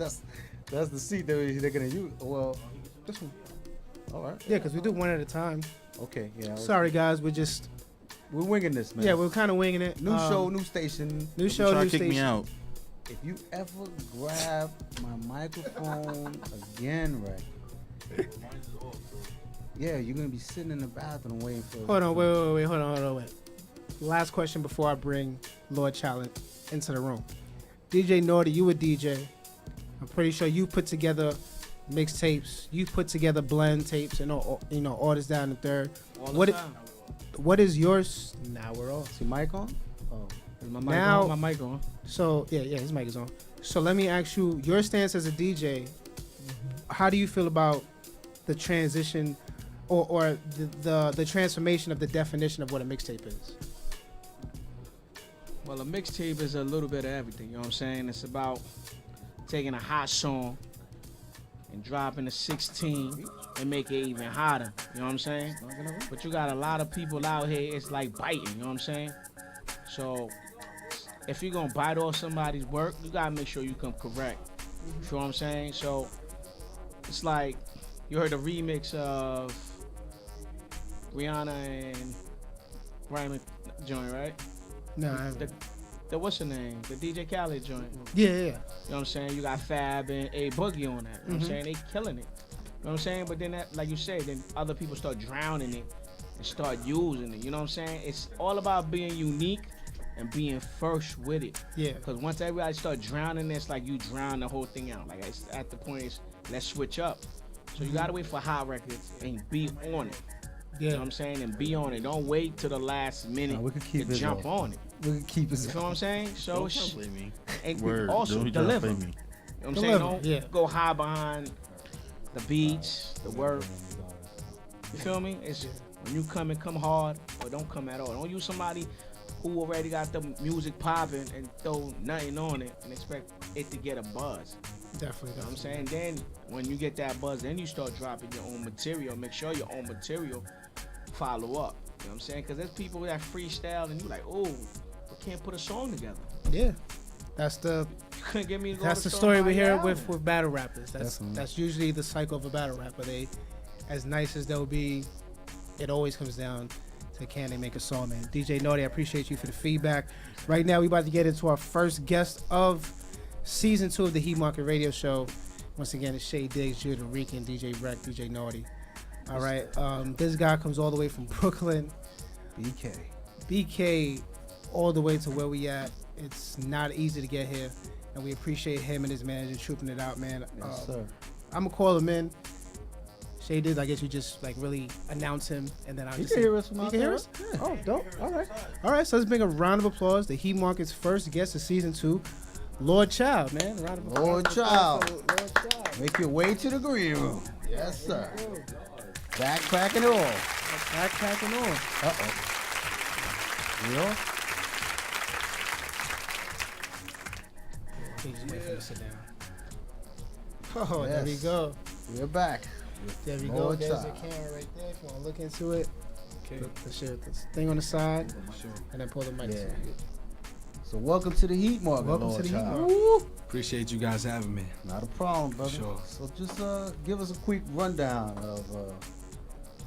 that's the seat that they're gonna use. Well, this one. all right. Yeah, because we do one at a time. Okay. Yeah. Sorry, guys. We're winging this, man. yeah, we're kind of winging it. New show, new station. New show, Try new to kick station. me out. If you ever grab my microphone again, right? Yeah, you're gonna be sitting in the bathroom waiting for. Hold on, wait. Hold on. Last question before I bring Lord Child into the room. DJ Naughty, you a DJ. I'm pretty sure you put together mixtapes. You put together blend tapes and all, artists down the third. All What the it- time. What is yours? Now we're off. Is your mic on? Oh, Is my mic Now- on? My mic on. So yeah, his mic is on. So let me ask you your stance as a DJ. How do you feel about the transition, or the transformation of the definition of what a mixtape is? Well, a mixtape is a little bit of everything. You know what I'm saying? It's about taking a hot song and dropping a 16 and make it even hotter. You know what I'm saying? But you got a lot of people out here, it's like biting. You know what I'm saying? So if you're going to bite off somebody's work, you got to make sure you come correct. You feel what I'm saying? So it's like you heard a remix of Rihanna and Ryan joint, right? No, I haven't. The what's her name? The DJ Khaled joint. Yeah. You know what I'm saying? You got Fab and A Boogie on that. You know what I'm saying? They killing it. You know what I'm saying? But then that, like you said, then other people start drowning it and start using it. You know what I'm saying? It's all about being unique and being first with it. Yeah. Because once everybody start drowning, it's like you drown the whole thing out. Like it's at the point is let's switch up. So you gotta wait for hot records and be on it. You know what I'm saying? And be on it. Don't wait till the last minute Nah, we could keep to it jump off. on it. we can keep You it. feel what I'm saying? So Don't play me. and Word. also Don't try to deliver. play me. You know what I'm Deliver, saying? Don't yeah. go hide behind the beats, the work. You feel me? It's when you come hard or don't come at all. Don't use somebody who already got the music popping and throw nothing on it and expect it to get a buzz. Definitely. You know what I'm saying? Then when you get that buzz, then you start dropping your own material. Make sure your own material follow up. You know what I'm saying? Because there's people that freestyle and you like, oh, we can't put a song together. Yeah. That's the You couldn't get me to go that's to the story we somebody hear else. with battle rappers. That's Definitely. that's usually the cycle of a battle rapper. They, as nice as they'll be, it always comes down to can they make a song, man. DJ Naughty, I appreciate you for the feedback. Right now, we about to get into our first guest of season 2 of the Heat Market Radio Show. Once again, it's Shay Diggs, Judah Rican, DJ Breck, DJ Naughty. All right, this guy comes all the way from Brooklyn. BK, all the way to where we at. It's not easy to get here, and we appreciate him and his manager trooping it out, man. Yes, sir. I'm gonna call him in. Shay Diggs, I guess you just like really announce him, and then I'll You just can hear us from You out can hear there? us? Oh, dope. All right. So let's bring a round of applause. The Heat Market's first guest of season 2, Lord Child, man. A round of applause. Lord for Child. Lord Child. Make your way to the green room. Yes, sir. Backpacking it all. Backpacking on. You know? Okay, just wait for him to sit down. Oh, there we Yes. go. We're back. There we go. Lord There's Child. the camera right there. If you want to look into it. Okay. Put this thing on the side, and then pull the mic. Yeah. to you. So welcome to the Heat Market, Welcome Lord to the Heat Child. Market. Woo! Appreciate you guys having me. Not a problem, brother. Sure. So just give us a quick rundown of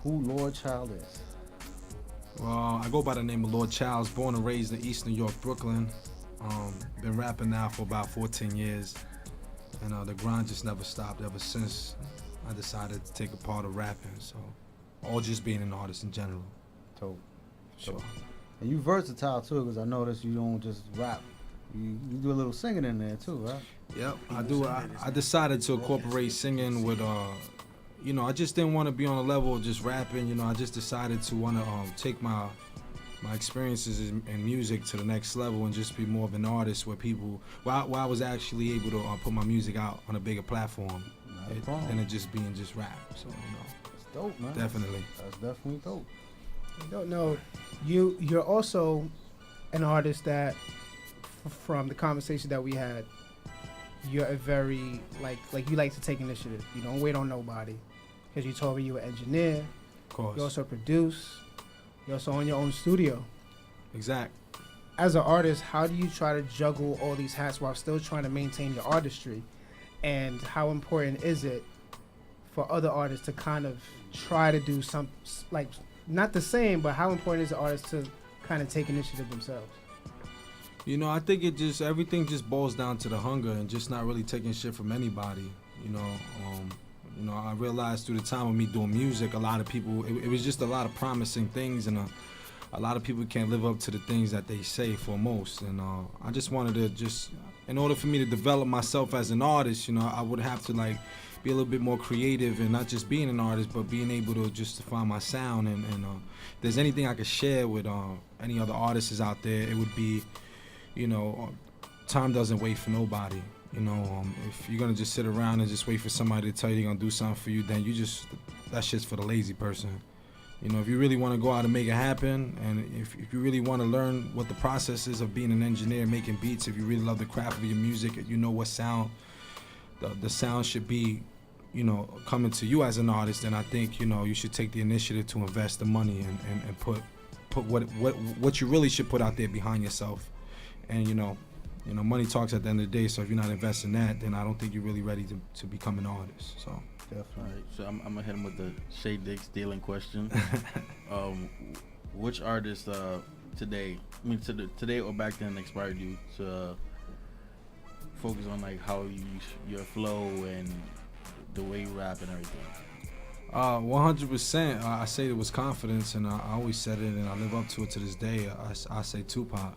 who Lord Child is. Well, I go by the name of Lord Childs, born and raised in East New York, Brooklyn. Been rapping now for about 14 years. And the grind just never stopped ever since I decided to take a part of rapping. So, all just being an artist in general. Dope. Sure. And you versatile too, because I noticed you don't just rap. You do a little singing in there too, right? Yep, I do. I decided to incorporate singing with, I just didn't want to be on a level of just rapping. I just decided to want to take my experiences in music to the next level and just be more of an artist where I was actually able to put my music out on a bigger platform Not a problem. than it just being just rap. So, That's dope, man. definitely. That's definitely dope. I don't know. You're also an artist that, from the conversation that we had, you're a very like you like to take initiative. You don't wait on nobody. Because you told me you were engineer. Of course. You also produce. You also own your own studio. Exact. As an artist, how do you try to juggle all these hats while still trying to maintain your artistry? And how important is it for other artists to kind of try to do some, like, not the same, but how important is the artist to kind of take initiative themselves? You know, I think everything just boils down to the hunger and just not really taking shit from anybody. You know, I realized through the time of me doing music, a lot of people, it was just a lot of promising things, and a lot of people can't live up to the things that they say for most. And I just wanted to in order for me to develop myself as an artist, you know, I would have to like be a little bit more creative and not just being an artist, but being able to just find my sound. And if there's anything I could share with any other artists out there, it would be, you know, time doesn't wait for nobody. You know, if you're gonna just sit around and just wait for somebody to tell you they're gonna do something for you, then that shit's for the lazy person. You know, if you really want to go out and make it happen, and if you really want to learn what the process is of being an engineer, making beats, if you really love the craft of your music, you know what sound, the sound should be, you know, coming to you as an artist, then I think, you know, you should take the initiative to invest the money and put what you really should put out there behind yourself. And, you know, money talks at the end of the day, so if you're not investing that, then I don't think you're really ready to become an artist, so. Definitely. All right, so I'm gonna hit him with the Shay Dick stealing question. Which artist today, today or back then, inspired you to focus on like how you your flow and the way you rap and everything? 100%. I say it was confidence, and I always said it, and I live up to it to this day. I say Tupac.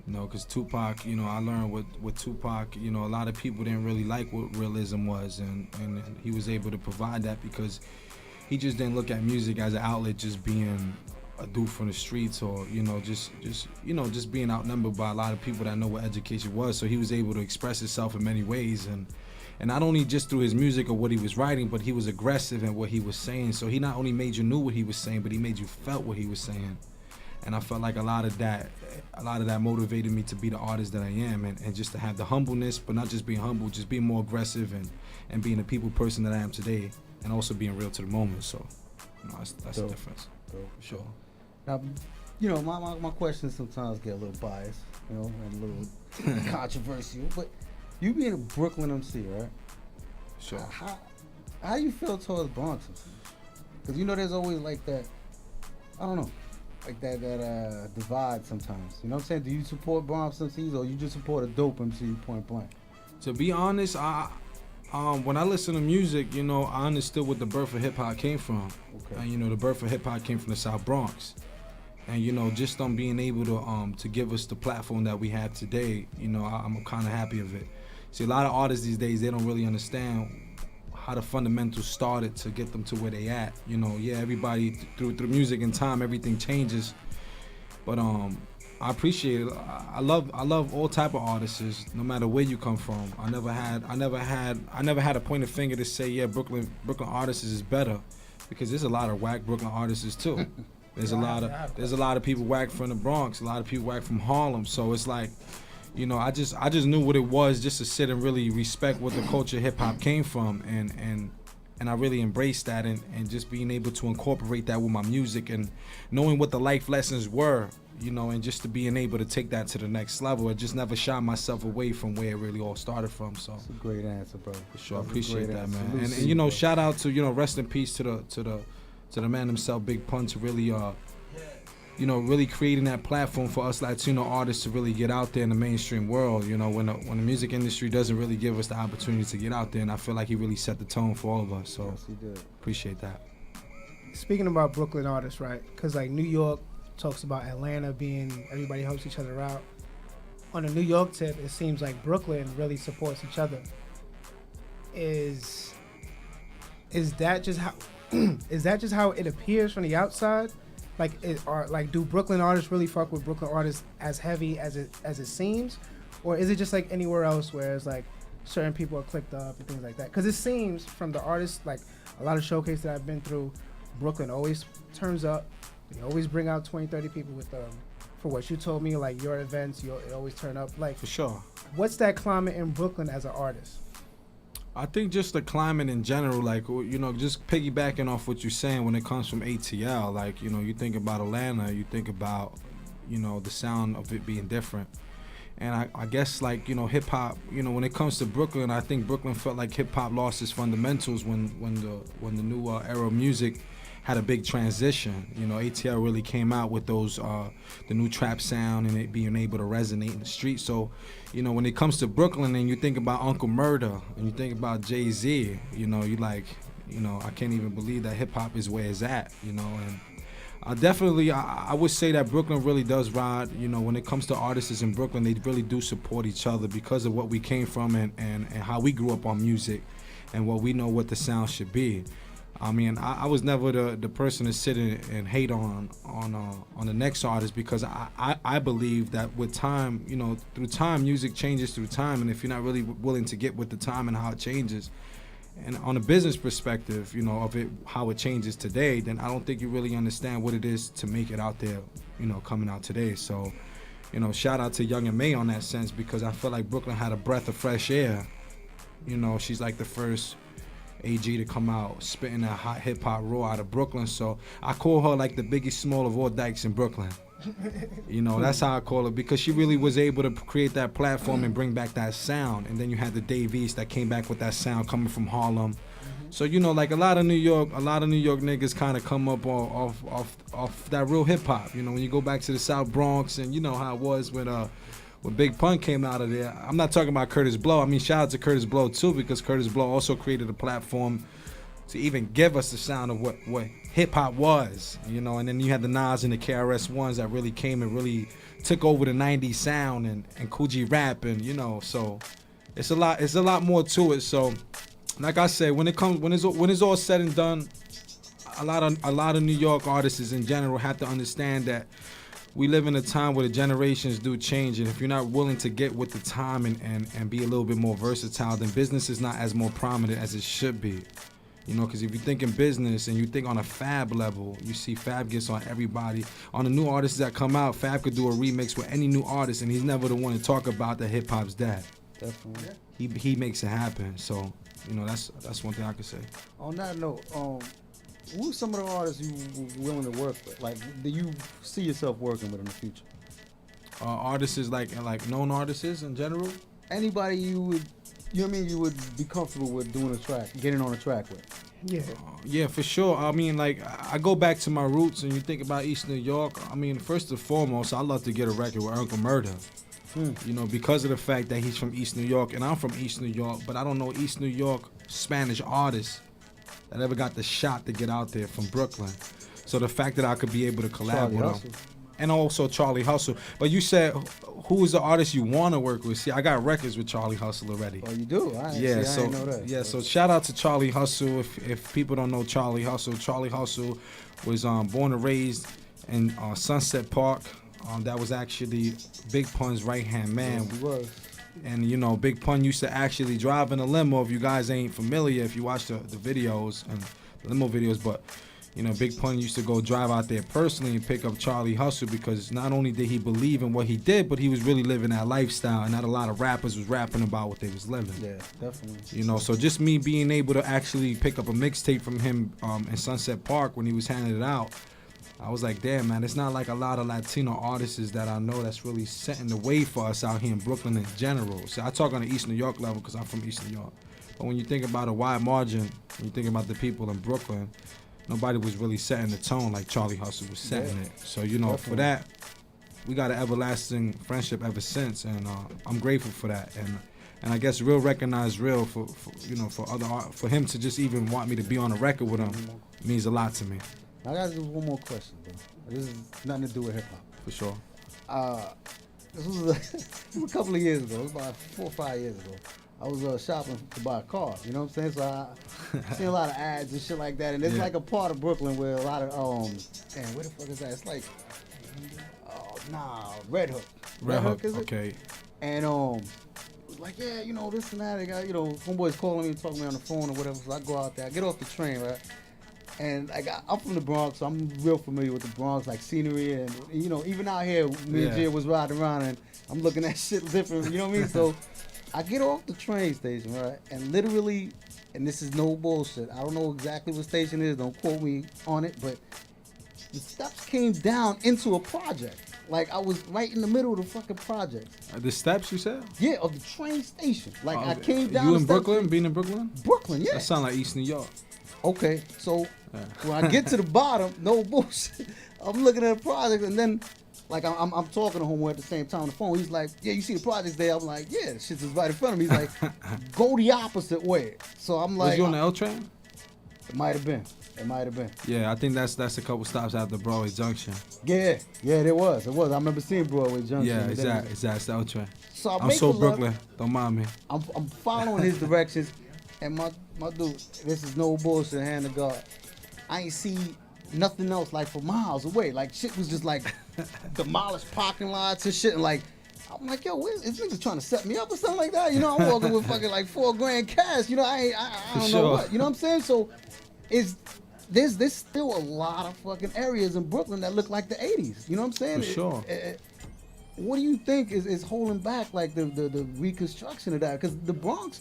You know, because Tupac, you know, I learned with Tupac, you know, a lot of people didn't really like what realism was, and he was able to provide that because he just didn't look at music as an outlet, just being a dude from the streets, or, you know, just being outnumbered by a lot of people that know what education was. So he was able to express himself in many ways, and not only just through his music or what he was writing, but he was aggressive in what he was saying. So he not only made you know what he was saying, but he made you felt what he was saying. And I felt like a lot of that motivated me to be the artist that I am, and just to have the humbleness, but not just being humble, just being more aggressive and being the people person that I am today, and also being real to the moment. So, you know, that's the difference. Dope. Sure. Now, you know, my questions sometimes get a little biased, you know, and a little controversial, but you being a Brooklyn MC, right? Sure. How you feel towards Bronx? Because you know there's always like that, I don't know, like that divide sometimes. You know what I'm saying? Do you support Bronx MCs, or you just support a dope MC point blank? To be honest, when I listen to music, you know, I understood what the birth of hip hop came from. Okay. And you know, the birth of hip hop came from the South Bronx. And you know, just being able to give us the platform that we have today, you know, I'm kind of happy of it. See, a lot of artists these days, they don't really understand how the fundamentals started to get them to where they at. You know, yeah, everybody through music and time, everything changes. But I appreciate it. I love all type of artists, no matter where you come from. I never had a point of finger to say, yeah, Brooklyn artists is better, because there's a lot of whack Brooklyn artists too. There's a lot of people whack from the Bronx, a lot of people whack from Harlem. So it's like, you know, I just knew what it was, just to sit and really respect what the culture hip hop came from, and I really embraced that, and just being able to incorporate that with my music, and knowing what the life lessons were, you know, and just to being able to take that to the next level. I just never shy myself away from where it really all started from. So that's a great answer, bro. For sure, I appreciate that, man. And you know, shout out to, you know, rest in peace to the man himself, Big Pun, to really you know, really creating that platform for us Latino artists to really get out there in the mainstream world. You know, when the music industry doesn't really give us the opportunity to get out there, and I feel like he really set the tone for all of us. So yes, he did. Appreciate that. Speaking about Brooklyn artists, right? Because like New York talks about Atlanta being, everybody helps each other out. On a New York tip, it seems like Brooklyn really supports each other. Is that just how it appears from the outside? Like, do Brooklyn artists really fuck with Brooklyn artists as heavy as it seems, or is it just like anywhere else where it's like certain people are clicked up and things like that? Because it seems from the artists, like a lot of showcases that I've been through, Brooklyn always turns up. They always bring out 20, 30 people with them. For what you told me, like your events, you always turn up. Like, For sure. What's that climate in Brooklyn as an artist? I think just the climate in general, like, just piggybacking off what you're saying when it comes from ATL, like, you think about Atlanta, you think about, the sound of it being different. And I guess, like, hip hop, when it comes to Brooklyn, I think Brooklyn felt like hip hop lost its fundamentals when the new era of music had a big transition. ATL really came out with those the new trap sound and it being able to resonate in the street. So, when it comes to Brooklyn and you think about Uncle Murder and you think about Jay-Z, you like, I can't even believe that hip hop is where it's at, and I would say that Brooklyn really does ride. When it comes to artists in Brooklyn, they really do support each other because of what we came from and how we grew up on music and what we know what the sound should be. I mean, I was never the person to sit and hate on the next artist because I believe that with time, through time, music changes through time, and if you're not really willing to get with the time and how it changes, and on a business perspective, of it, how it changes today, then I don't think you really understand what it is to make it out there, coming out today. So, shout out to Young and May on that sense because I feel like Brooklyn had a breath of fresh air. She's like the first AG to come out spitting that hot hip hop raw out of Brooklyn. So I call her like the Biggie Small of all dykes in Brooklyn. That's how I call it because she really was able to create that platform and bring back that sound. And then you had the Dave East that came back with that sound coming from Harlem. So like a lot of New York niggas kind of come up off that real hip hop. When you go back to the South Bronx and how it was when Big Pun came out of there. I'm not talking about Curtis Blow. I mean, shout out to Curtis Blow too because Curtis Blow also created a platform to even give us the sound of what hip hop was, and then you had the Nas and the KRS Ones that really came and really took over the 90s sound and Kool G Rap and so it's a lot more to it. So like I said, when it's all said and done, a lot of New York artists in general have to understand that we live in a time where the generations do change, and if you're not willing to get with the time and be a little bit more versatile, then business is not as more prominent as it should be. Because if you think in business and you think on a Fab level, you see Fab gets on everybody. On the new artists that come out, Fab could do a remix with any new artist, and he's never the one to talk about that hip hop's dead. Definitely. He makes it happen. So, that's one thing I could say. On that note, who's some of the artists you willing to work with? Like, do you see yourself working with in the future? Artists is like known artists in general. Anybody you would, you would be comfortable with doing a track, getting on a track with? Yeah. Yeah, for sure. I mean, like, I go back to my roots, and you think about East New York. I mean, first and foremost, I love to get a record with Uncle Murder. Because of the fact that he's from East New York, and I'm from East New York, but I don't know East New York Spanish artists that ever got the shot to get out there from Brooklyn. So the fact that I could be able to collab with him. And also Charlie Hustle. But you said, who is the artist you want to work with? See, I got records with Charlie Hustle already. Oh, you do? I didn't know that. Yeah, so shout out to Charlie Hustle. If people don't know Charlie Hustle was born and raised in Sunset Park. That was actually Big Pun's right-hand man. Yes, he was. And, Big Pun used to actually drive in a limo. If you guys ain't familiar, if you watch the videos and the limo videos, but Big Pun used to go drive out there personally and pick up Charlie Hustle because not only did he believe in what he did, but he was really living that lifestyle, and not a lot of rappers was rapping about what they was living. Yeah, definitely. So just me being able to actually pick up a mixtape from him in Sunset Park when he was handing it out, I was like, damn, man, it's not like a lot of Latino artists that I know that's really setting the way for us out here in Brooklyn in general. So I talk on the East New York level because I'm from East New York. But when you think about a wide margin, when you think about the people in Brooklyn, nobody was really setting the tone like Charlie Hustle was setting it. So, Definitely. For that, we got an everlasting friendship ever since, and I'm grateful for that. And I guess Real recognized Real for other art, for him to just even want me to be on a record with him means a lot to me. I got just one more question, bro. This is nothing to do with hip hop. For sure. This was a couple of years ago. It was about 4 or 5 years ago. I was shopping to buy a car. You know what I'm saying? So I seen a lot of ads and shit like that. And there's like a part of Brooklyn where a lot of damn, where the fuck is that? It's like Red Hook. Red Hook is it? Okay. And it was like, yeah, this and that. They got, homeboys calling me, talking to me on the phone or whatever. So I go out there, I get off the train, right? And I'm from the Bronx, so I'm real familiar with the Bronx, like scenery, and even out here, me and Jay was riding around, and I'm looking at shit different. You know what I mean? So I get off the train station, right? And literally, and this is no bullshit. I don't know exactly what station it is. Don't quote me on it, but the steps came down into a project. Like I was right in the middle of the fucking project. The steps you said? Yeah, of the train station. Like I Okay. came down. You the in steps Brooklyn? from- Being in Brooklyn? Brooklyn, yeah. That sound like East New York. Okay, so Yeah. when I get to the bottom, no bullshit. I'm looking at the project, and then like I'm talking to homeboy at the same time on the phone. He's like, "Yeah, you see the projects there?" I'm like, "Yeah, the shit's just right in front of me." He's like, "Go the opposite way." So I'm like, Was you on the L train? It might have been. It might have been. Yeah, I think that's a couple stops after Broadway Junction. Yeah, there was. It was. I remember seeing Broadway Junction. Yeah, and then- exactly. It's the L train. So I I'm make so a left. Brooklyn. Don't mind me. I'm following his directions, and my dude, this is no bullshit, hand to God. I ain't see nothing else like for miles away. Like shit was just like demolished parking lots and shit, and like I'm like, yo, is niggas trying to set me up or something like that? You know, I'm walking with fucking like $4,000 cash. You know, I don't know sure. what. You know what I'm saying? So there's still a lot of fucking areas in Brooklyn that look like the 80s. You know what I'm saying? For sure. What do you think is holding back like the reconstruction of that? Because the Bronx,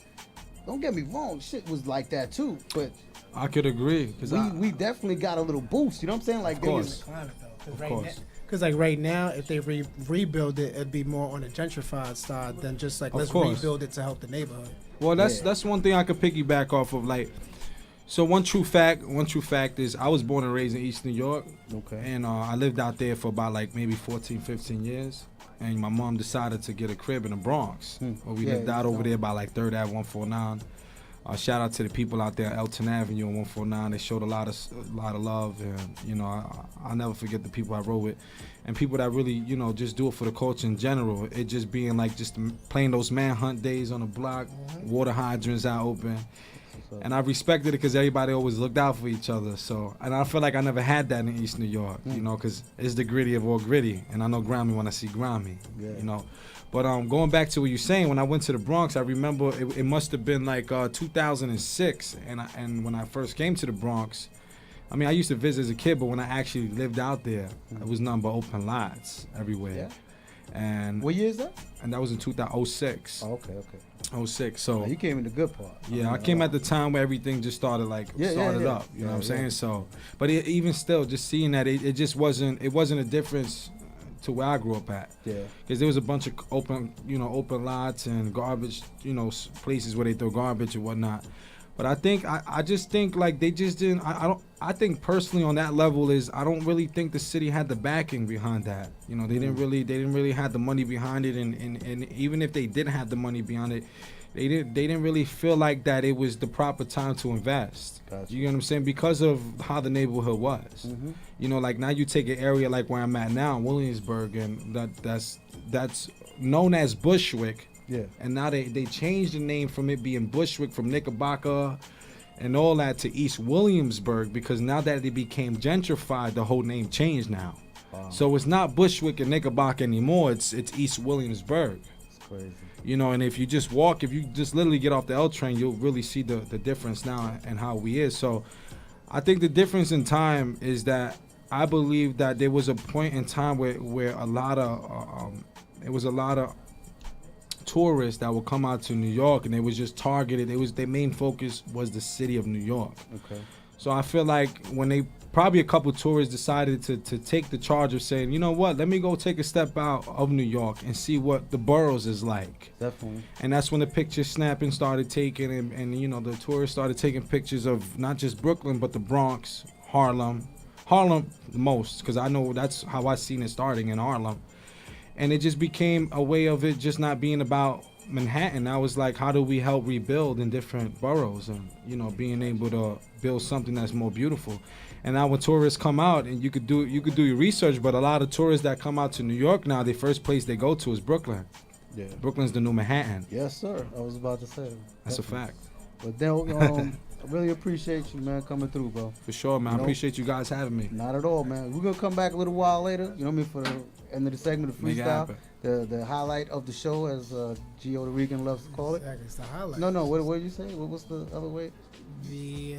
don't get me wrong, shit was like that too. But I could agree. we definitely got a little boost. You know what I'm saying? Like there course. was- Climate though, Of because course. because like right now, if they rebuild it, it'd be more on the gentrified side than just like Of let's course. rebuild it to help the neighborhood. Well, Yeah. that's one thing I could piggyback off of. Like, so one true fact is I was born and raised in East New York. Okay. And I lived out there for about like maybe 14, 15 years. And my mom decided to get a crib in the Bronx. Where we Yeah, lived out you over know. there by like 3rd Ave, 149. Shout out to the people out there, Elton Avenue and 149. They showed a lot of love, and you know, I'll never forget the people I rode with, and people that really, you know, just do it for the culture in general. It just being like just playing those manhunt days on the block, water hydrants out open, and I respected it because everybody always looked out for each other. So, and I feel like I never had that in East New York, you know, because it's the gritty of all gritty, and I know grimy when I see grimy, you know. But going back to what you're saying, when I went to the Bronx, I remember it must have been like 2006, and when I first came to the Bronx, I mean, I used to visit as a kid, but when I actually lived out there, it was nothing but open lots everywhere. And What year is that? and that was in 2006. Oh, okay. 06. So Now, you came in the good part. yeah, I came at the time where everything just started Yeah, up. yeah. You know what I'm Yeah, saying? yeah. So, but even still, just seeing that, it just wasn't a difference to where I grew up at. Yeah. Because there was a bunch of open lots and garbage, places where they throw garbage and whatnot. But I just think like they just didn't. I think personally on that level is I don't really think the city had the backing behind that. You know, they didn't really have the money behind it, and even if they didn't have the money behind it, they didn't really feel like that it was the proper time to invest. Gotcha. You know what I'm saying? Because of how the neighborhood was. Mm-hmm. You know, like now you take an area like where I'm at now, Williamsburg, and that's known as Bushwick. Yeah. And now they changed the name from it being Bushwick from Knickerbocker and all that to East Williamsburg, because now that it became gentrified, the whole name changed now. Wow. So it's not Bushwick and Knickerbocker anymore. It's East Williamsburg. It's crazy. You know, and if you just literally get off the L train, you'll really see the difference now and how we is. So I think the difference in time is that I believe that there was a point in time where a lot of tourists that would come out to New York, and they was just targeted. Their main focus was the city of New York. Okay. So I feel like when probably a couple tourists decided to take the charge of saying, you know what, let me go take a step out of New York and see what the boroughs is like. Definitely. And that's when the picture snapping started taking, and you know, the tourists started taking pictures of not just Brooklyn, but the Bronx, Harlem the most, because I know that's how I seen it starting in Harlem. And it just became a way of it just not being about Manhattan. I was like, how do we help rebuild in different boroughs, and you know, being able to build something that's more beautiful. And now when tourists come out, and you could do your research, but a lot of tourists that come out to New York now, the first place they go to is Brooklyn. Yeah. Brooklyn's the new Manhattan. Yes, sir. I was about to say that. That's a fact. But then, I really appreciate you, man, coming through, bro. For sure, man. You I know? appreciate you guys having me. Not at all, man. We're gonna come back a little while later. You know what I mean, for the end of the segment of Make it freestyle, happen. the highlight of the show, as Gio the Rican loves to call it. Exactly, it's the highlight. No. What did you say? What was the other way? The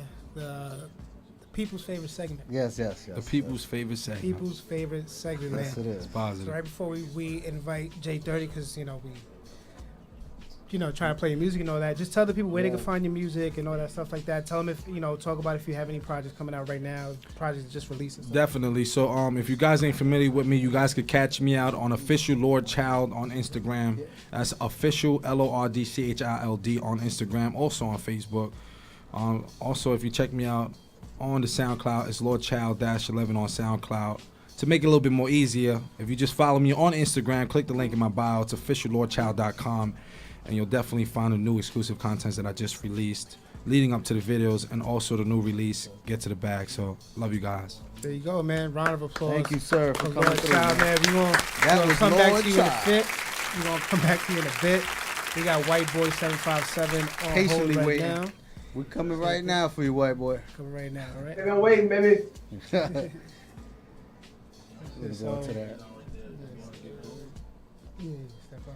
people's favorite segment. Yes. The people's favorite segment. People's favorite segment, Yes, man. it is. So Positive. right before we invite J30, because you know trying to play your music and all that. Just tell the people where they can find your music and all that stuff like that. Tell them if talk about if you have any projects coming out right now, projects just released. Definitely. So if you guys ain't familiar with me, you guys could catch me out on official Lord Child on Instagram. That's official LORDCHILD on Instagram. Also on Facebook. Also, if you check me out on the SoundCloud, it's Lord Child -11 on SoundCloud. To make it a little bit more easier, if you just follow me on Instagram, click the link in my bio. It's officiallordchild.com. And you'll definitely find the new exclusive contents that I just released leading up to the videos and also the new release, Get to the Bag. So, love you guys. There you go, man. Round of applause. Thank you, sir, for coming Lord through, Child, man. We're going to come back to you in a bit. We're going to come back to you in a bit. We got White Boy 757 on Patiently hold right waiting. now. We're coming right now for you, White Boy. Coming right now, all right? I'm waiting, baby. We're going to go to that. Yeah, step on.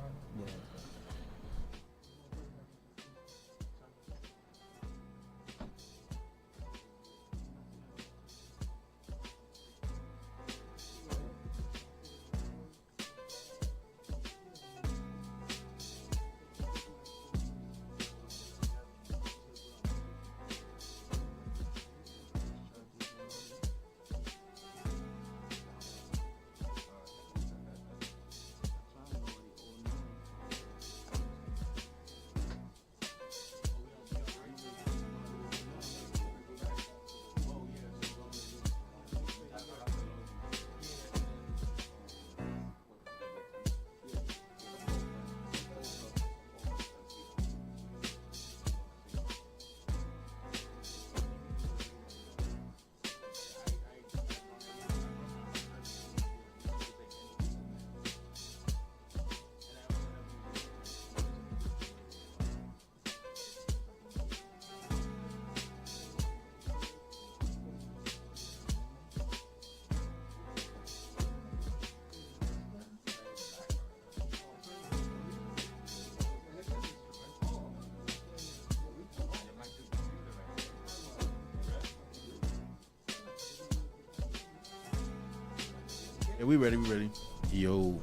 Yeah, we ready. Yo.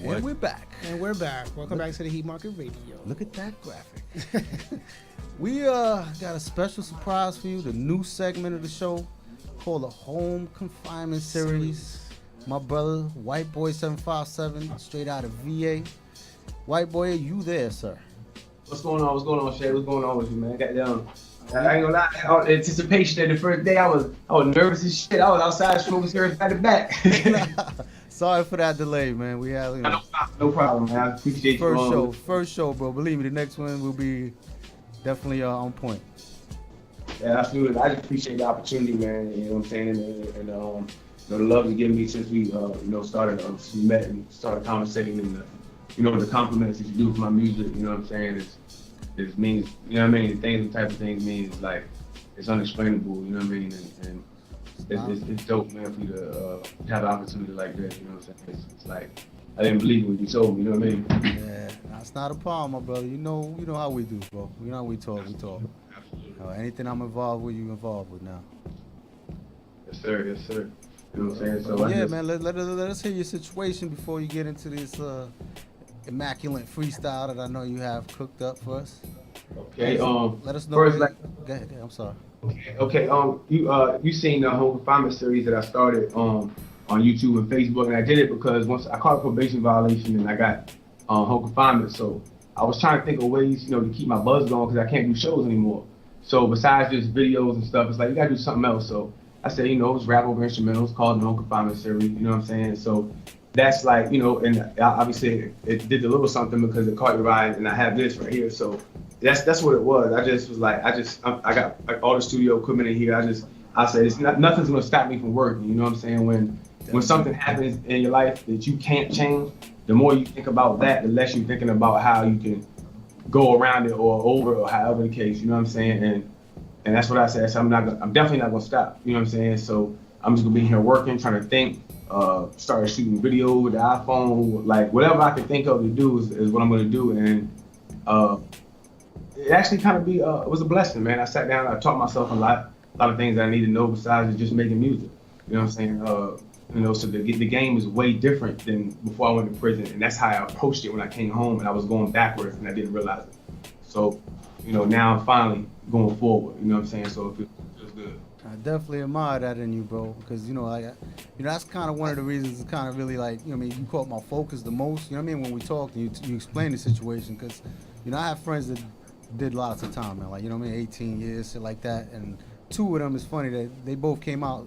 And we're back. And we're back. Welcome back to the Heat Market Radio. Look at that graphic. We got a special surprise for you, the new segment of the show called the Home Confinement Series. My brother, White Boy 757, straight out of VA. White Boy, you there, sir? What's going on? What's going on, Shay? What's going on with you, man? Goddamn. I ain't gonna lie. On anticipation of the first day, I was nervous as shit. I was outside smoking cigarettes back to back. Sorry for that delay, man. We have No problem, man. I appreciate you. First show, bro. Believe me, the next one will be definitely on point. Yeah, absolutely. I just appreciate the opportunity, man. You know what I'm saying? And the love you've given me since we started, we met and started conversating, and the compliments that you do for my music. You know what I'm saying? It means, you know what I mean? The type of things means like it's unexplainable. You know what I mean? And it's dope, man, for you to have an opportunity like that. You know what I'm saying? It's like I didn't believe it when you told me. You know what I mean? Yeah, that's not a problem, my brother. You know how we do, bro. You know how we talk. Anything I'm involved with, you involved with now. Yes, sir. You know what I'm saying? So yeah, man. Let us hear your situation before you get into this immaculate freestyle that I know you have cooked up for us. Okay. Let us know. First, go ahead. I'm sorry. Okay. You seen the Home Confinement series that I started on YouTube and Facebook, and I did it because once I caught a probation violation and I got home confinement, so I was trying to think of ways, to keep my buzz going because I can't do shows anymore. So besides just videos and stuff, it's like you gotta do something else. So I said, it's rap over instrumentals called the Home Confinement series. You know what I'm saying? So that's like, and obviously it did a little something because it caught your eye, and I have this right here. So that's what it was. I just was like, I got like all the studio equipment in here. I said nothing's gonna stop me from working. You know what I'm saying? When something happens in your life that you can't change, the more you think about that, the less you're thinking about how you can go around it or over or however the case. You know what I'm saying? And that's what I said. So I'm definitely not gonna stop. You know what I'm saying? So I'm just gonna be here working, trying to think. Started shooting video with the iPhone, like whatever I can think of to do is what I'm gonna do. And it actually kind of it was a blessing, man. I sat down, I taught myself a lot of things that I need to know besides just making music. You know what I'm saying? You know, so the game is way different than before I went to prison, and that's how I approached it when I came home, and I was going backwards, and I didn't realize it. So, you know, now I'm finally going forward. You know what I'm saying? So it feels good. I definitely admire that in you, bro, because you know, like, you know, that's kind of one of the reasons. It's kind of really like, you know, what I mean, you caught my focus the most. You know what I mean? When we talked, and you explained the situation, because, you know, I have friends that did lots of time, man. Like, you know what I mean, 18 years, shit like that, and two of them, is funny that they both came out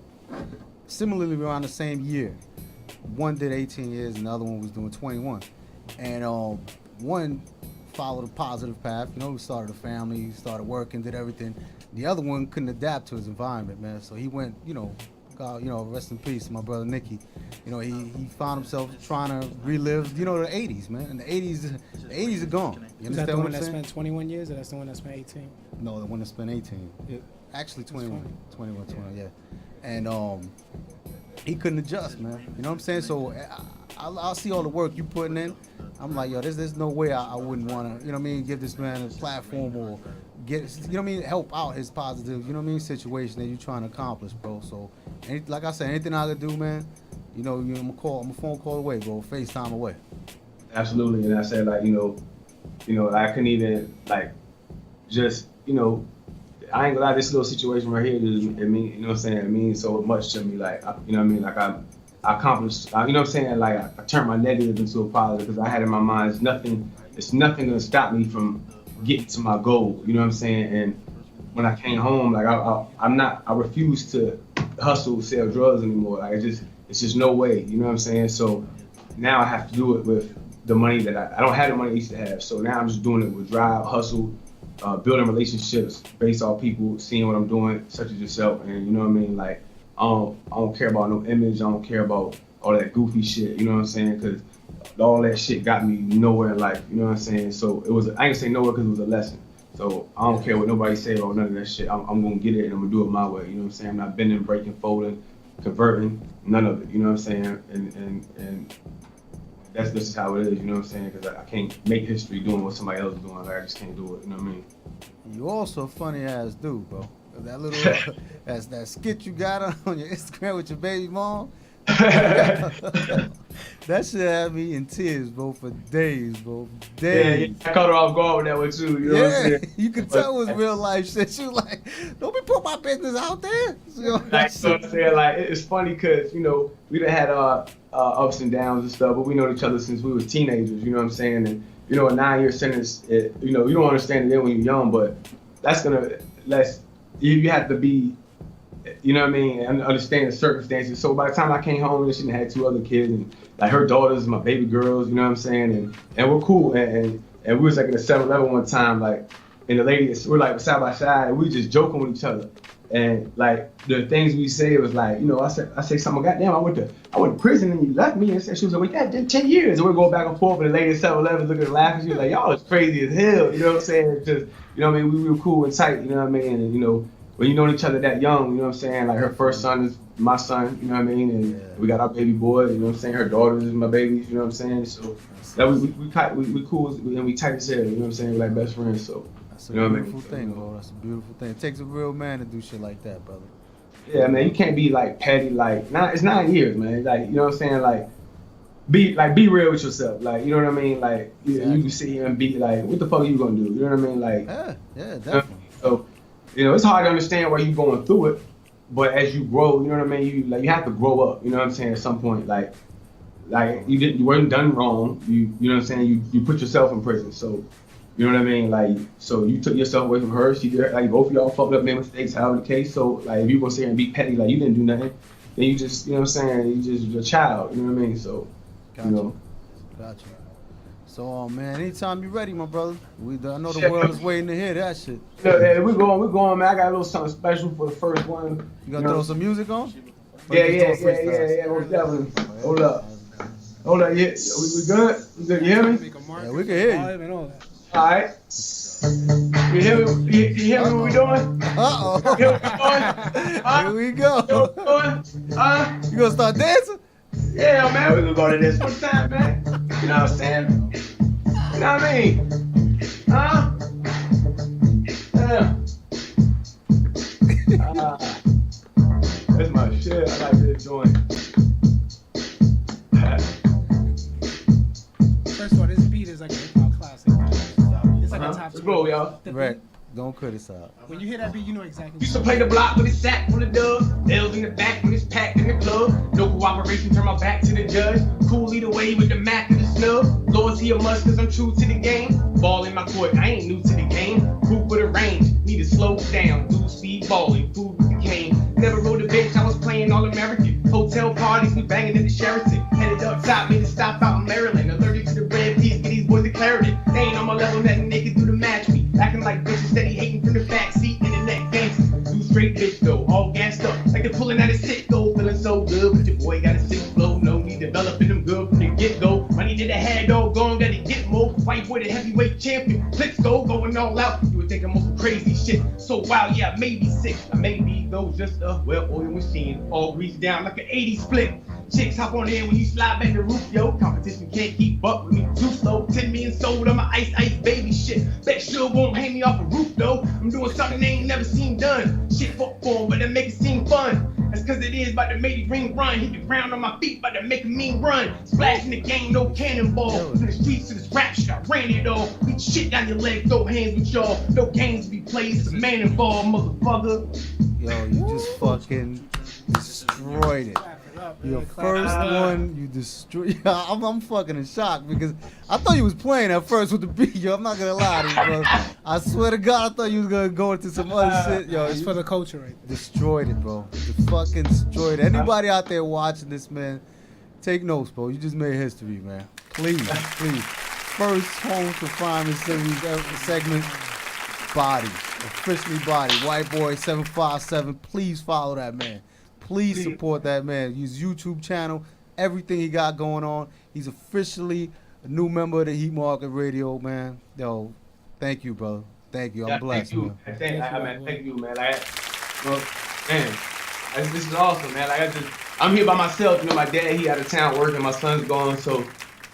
similarly around the same year. One did 18 years, and the other one was doing 21. And one followed a positive path. You know, he started a family, started working, did everything. The other one couldn't adapt to his environment, man. So he went, you know, God, you know, rest in peace, my brother Nicky. You know, he found himself trying to relive, you know, the 80s, man. And the 80s are gone. You Is that understand the what one I'm that saying? spent 21 years, or that's the one that spent 18? No, the one that spent 18. Actually 21. 21, yeah. And he couldn't adjust, man. You know what I'm saying? So I'll see all the work you putting in. I'm like, yo, there's no way I wouldn't want to, you know what I mean, give this man a platform or get, you know what I mean, help out his positive, you know what I mean, situation that you're trying to accomplish, bro. So, like I said, anything I could do, man, you know, I'm a phone call away, bro, FaceTime away. Absolutely, and I said, like, you know, I couldn't even, like, just, you know, I ain't gonna lie, this little situation right here, you know what I'm saying, it means so much to me, like, you know what I mean, like, I accomplished, you know what I'm saying, like, I turned my negative into a positive, because I had in my mind, it's nothing gonna stop me from getting to my goal, you know what I'm saying, and when I came home, like, I refuse to hustle, sell drugs anymore, like, it's just no way, you know what I'm saying, so now I have to do it with the money that I don't have the money I used to have, so now I'm just doing it with drive, hustle, building relationships based off people seeing what I'm doing, such as yourself, and you know what I mean, like, I don't care about no image, I don't care about all that goofy shit, you know what I'm saying, because all that shit got me nowhere in life, you know what I'm saying, so I ain't gonna say nowhere because it was a lesson, so I don't care what nobody say about none of that shit, I'm gonna get it and I'm gonna do it my way, you know what I'm saying, I'm not bending, breaking, folding, converting, none of it, you know what I'm saying, and that's just how it is, you know what I'm saying, because I can't make history doing what somebody else is doing, like, I just can't do it, you know what I mean. You also a funny ass dude, bro. That little that skit you got on your Instagram with your baby mom. That shit had me in tears, bro, for days, bro. Days. Yeah, I caught her off guard with that one too. You know what I'm saying? You could tell it was real life shit. She was like, "Don't be put my business out there." You know like, so I'm saying, like, it's funny because, you know, we done had ups and downs and stuff, but we know each other since we was teenagers. You know what I'm saying? And you know, a 9-year sentence. You know, you don't understand it then when you're young, but that's you have to be, you know what I mean, and understand the circumstances. So by the time I came home, she had 2 other kids, and like her daughters, my baby girls, you know what I'm saying, and we're cool, and we was like in a 7-Eleven one time, like, and the ladies, we're like side by side, and we just joking with each other, and like the things we say was like, you know, I say something, goddamn, I went to prison and you left me, and she was like, well, yeah, 10 years, and we're going back and forth, and the lady at 7-Eleven looking and laughing, she was like, y'all is crazy as hell, you know what I'm saying, just, you know what I mean, we were cool and tight, you know what I mean, and you know, when you know each other that young, you know what I'm saying, like her first son is my son, you know what I mean, and we got our baby boy, you know what I'm saying, her daughters is my babies, you know what I'm saying, so that we cool and we tight as hell, you know what I'm saying, we're like best friends, so. That's a beautiful thing, bro. That's a beautiful thing. It takes a real man to do shit like that, brother. Yeah, man, you can't be like petty, like, it's 9 years, man, like, you know what I'm saying, like, be real with yourself, like, you know what I mean, like, you can sit here and be like, what the fuck are you gonna do, you know what I mean, like. Yeah, definitely. So, you know, it's hard to understand why you're going through it, but as you grow, you know what I mean, you have to grow up, you know what I'm saying, at some point, like you weren't done wrong, you know what I'm saying, you put yourself in prison, so, you know what I mean, like, so you took yourself away from her, she did, like, both of y'all fucked up, made mistakes, however the case, so, like, if you gonna sit here and be petty, like, you didn't do nothing, then you just, you know what I'm saying, you're a child, you know what I mean, so, Gotcha. You know. Gotcha. So, man, anytime you're ready, my brother. I know the world is waiting to hear that shit. Yeah, we're going, man. I got a little something special for the first one. You gonna throw some music on? Yeah. Most definitely. Hold up. Yeah, we good? You hear me? Yeah, we can hear you. All right. You hear me? You hear me? What we doing? Uh-oh. You hear what we doing? Here we go. You know what we doing? You gonna start dancing? Yeah, man. We gonna go to this one time, man. You know what I'm saying? You know what I mean? Huh? Yeah. That's my shit. I like this joint. First of all, this beat is like a hip hop classic. Man. It's like a top Let's 20. roll, y'all. The Right. beat, Don't criticize. when you hear that beat, you know exactly. Used to play the block with a sack full of dubs. L's in the back when it's packed in the club. No cooperation, turn my back to the judge. Cool either way with the Mac and the snub. Loyalty a must cause I'm true to the game. Ball in my court, I ain't new to the game. Group with a range, need to slow down. Do speed balling, food with the cane. Never rode a bench, I was playing all American. Hotel parties, we banging at the Sheraton. Headed up top, made a stop out in Maryland. Allergic to the red piece, get these boys declared it. They ain't on my level, nothing they can do to match me. Acting like bitches steady hating from the back seat in the neck gangster. Do straight bitch though, all gassed up. Like they're pulling out a sick though, feeling so good. But your boy got a sick flow, no need developing them good from the get go. Money to the head though, gone gotta get more. White boy the heavyweight champion, let's go, going all out. You would think I'm on crazy shit. So wild, yeah, I may be sick. I may be though just a well-oiled machine. All greased down like an 80 split. Chicks hop on in when you slide back the roof, yo. Competition can't keep up with me too slow. 10 million sold on my ice baby shit. Bet sure won't hang me off a roof though. I'm doing something they ain't never seen done. Shit fuck for 'em, but they make it seem fun. That's cause it is about to make the ring run. Hit the ground on my feet, about to make a mean run. Splashing the game, no cannonball. From the streets to this rap shit, I ran it all. Beat shit down your leg, throw hands with y'all. No games to be played, it's a man involved, motherfucker. Yo, you just fucking destroyed it. Your first one, you destroyed. I'm fucking in shock because I thought you was playing at first with the beat. Yo, I'm not gonna lie to you, bro. I swear to God, I thought you was gonna go into some other shit. Yo, It's you for the culture right there. destroyed it, bro. You fucking destroyed it. Anybody out there watching this, man, take notes, bro. You just made history, man. Please, please. First home confinement series segment, Body. Officially Body. White Boy 757. Please follow that man. Please support that man. His YouTube channel, everything he got going on. He's officially a new member of the Heat Market Radio, man. Yo, thank you, brother. Thank you. I'm blessed, Thank you. man. Thank you, man. Like, well, man, this is awesome, man. Like, I'm here by myself. You know, my dad, he out of town working. My son's gone, so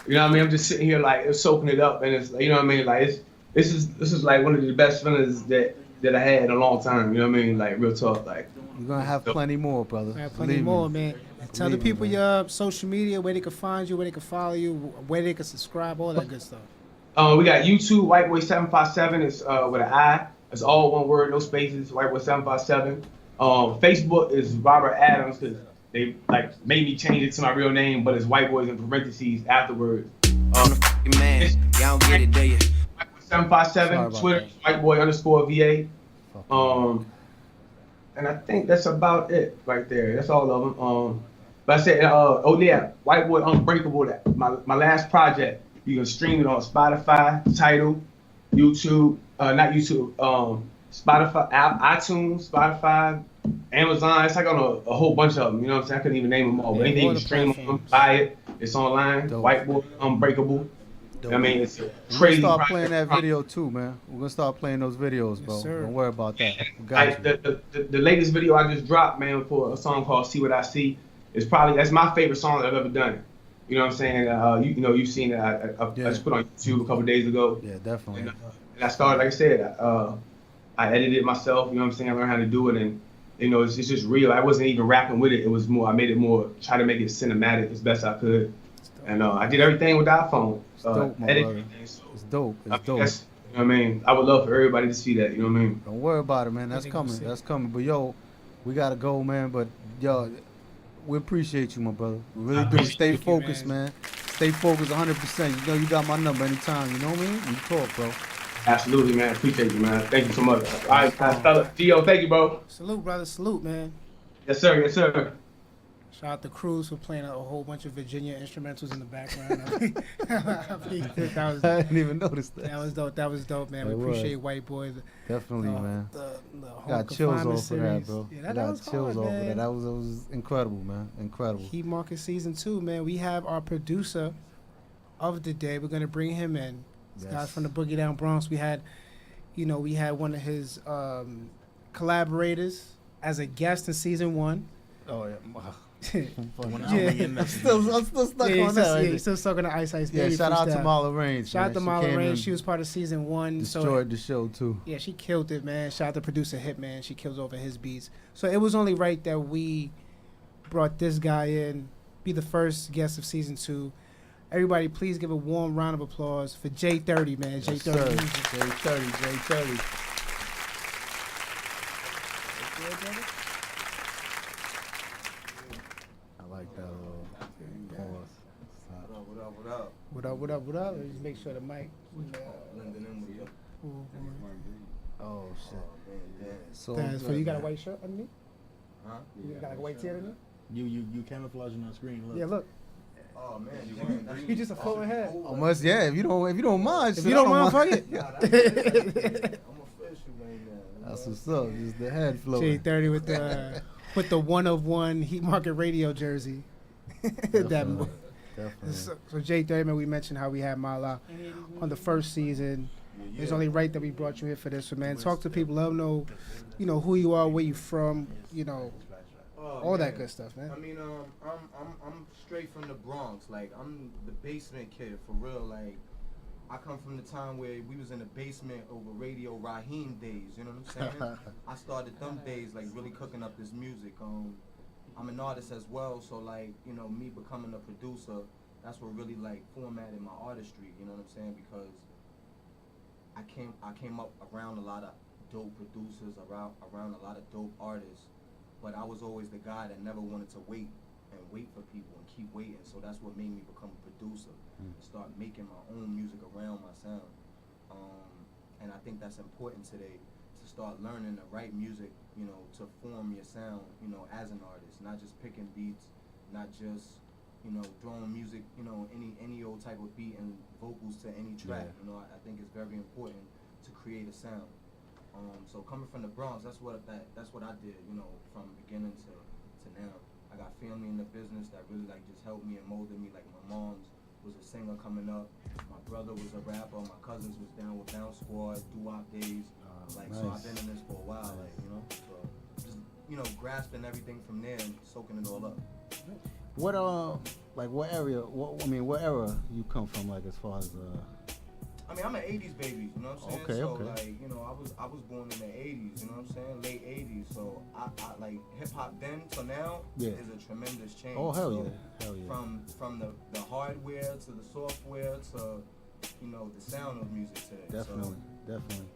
you know what I mean. I'm just sitting here like soaking it up, and it's you know what I mean. Like, this is like one of the best feelings that I had in a long time. You know what I mean? Like, real talk, like. You're gonna have plenty more, brother. Have plenty Believe more, me. man. Tell the Believe me, people man. your social media, where they can find you, where they can follow you, where they can subscribe, all that good stuff. We got YouTube, White Boy 757. It's with an I. It's all one word, no spaces. White Boy 757. Facebook is Robert Adams because they like made me change it to my real name, but it's White Boys in parentheses afterwards. Man, y'all don't get it, do you? White Boy 757. Twitter, White Boy_VA. And I think that's about it right there. That's all of them. But I said, oh yeah, White Boy Unbreakable. That my last project. You can stream it on Spotify, Tidal, YouTube, not YouTube, Spotify, iTunes, Spotify, Amazon. It's like on a whole bunch of them. You know what I'm saying? I couldn't even name them all. But anything you can stream them, buy it. It's online. Dope. White Boy Unbreakable. Dope. I mean, it's a We're gonna crazy. start project. playing that video too, man. We're gonna start playing those videos, bro. Yes, sir. Don't worry about that. We got Like, you. the latest video I just dropped, man, for a song called "See What I See," is that's my favorite song that I've ever done. You know what I'm saying? You know, you've seen it. I just put on YouTube a couple days ago. Yeah, definitely. And I started, like I said, I edited it myself. You know what I'm saying? I learned how to do it, and you know, it's just real. I wasn't even rapping with it. It was more. I made it more. Try to make it cinematic as best I could, and I did everything with the iPhone. It's dope, my edit brother. everything, so, It's dope. I It's mean, dope. you know what I mean? I would love for everybody to see that. You know what I mean? Don't worry about it, man. That's They coming. gonna see That's coming. But yo, we gotta go, man. But yo, we appreciate you, my brother. We really do. Stay you, focused, man. man. Stay focused 100%. You know you got my number anytime. You know what I mean? We talk, bro. Absolutely, man. Appreciate you, man. Thank you so much. All right, fella. Gio, thank you, bro. Salute, brother. Salute, man. Yes, sir. Yes, sir. Shout out to Cruz for playing a whole bunch of Virginia instrumentals in the background. that was I didn't even notice that. that was dope. That was dope, man. It We was. appreciate White Boy. Definitely, man. The home Got chills confinement off of that, series. bro. Yeah, Got that was chills hard, off of man. that. That was incredible, man. Incredible. Heat Market Season 2, man. We have our producer of the day. We're gonna bring him in. This guy's Yes. from the Boogie Down Bronx. We had one of his collaborators as a guest in Season 1. Oh yeah. Yeah. I'm still stuck Yeah, on that. he's still stuck on the Ice Ice Yeah, Baby shout out to freestyle. Marla Reigns. Shout out to man. Marla came Rain. and She was part of Season 1. destroyed the show too. Yeah, she killed it, man. Shout out to producer Hitman. She kills over his beats. So it was only right that we brought this guy in, be the first guest of Season 2. Everybody, please give a warm round of applause for J30, man. Yes, J30. sir. music. J30, J30. I like that little pause. Stop. What up, what up? What up, what up, what up? Let's just make sure the mic. Blending in with you. Oh shit. Yeah. So So you got a white shirt underneath? Huh? You got like a white tee underneath? You camouflaging on screen. Look. Yeah, look. Oh man, you want You just a floating head. almost, yeah. If you don't mind, If shit, you don't mind, fuck I'm it. official right now. That's what's up. Just the head floating. J30 with the one of one Heat Market Radio jersey. Definitely. Definitely. So J30, man, we mentioned how we had Mala on the first season. It's only right that we brought you here for this one, man. Talk to people, let them know, who you are, where you from, all that good stuff, man. I mean, I'm straight from the Bronx. Like, I'm the basement kid for real. Like, I come from the time where we was in the basement over Radio Raheem days. You know what I'm saying? I started them days like really cooking up this music. I'm an artist as well, so like me becoming a producer, that's what really like formatted my artistry. You know what I'm saying? Because I came up around a lot of dope producers, around a lot of dope artists. But I was always the guy that never wanted to wait for people and keep waiting. So that's what made me become a producer, start making my own music around my sound. And I think that's important today, to start learning to write music, to form your sound, as an artist, not just picking beats, not just, throwing music, any old type of beat and vocals to any track. Yeah. I think it's very important to create a sound. So coming from the Bronx, that's what I did, from beginning to now. I got family in the business that really like just helped me and molded me. Like my mom's was a singer coming up, my brother was a rapper, my cousins was down with Bounce Squad, doo-wop days. Like nice. So I've been in this for a while, like so just grasping everything from there and soaking it all up. What what area? What era you come from? Like as far as I mean, I'm an 80s baby, you know what I'm saying? Okay, so, okay. like, I was born in the 80s, you know what I'm saying? Late 80s. So, I like, hip-hop then to now is a tremendous change. Oh, hell so, yeah. Hell yeah. From the hardware to the software to, the sound of music today. Definitely, so, definitely.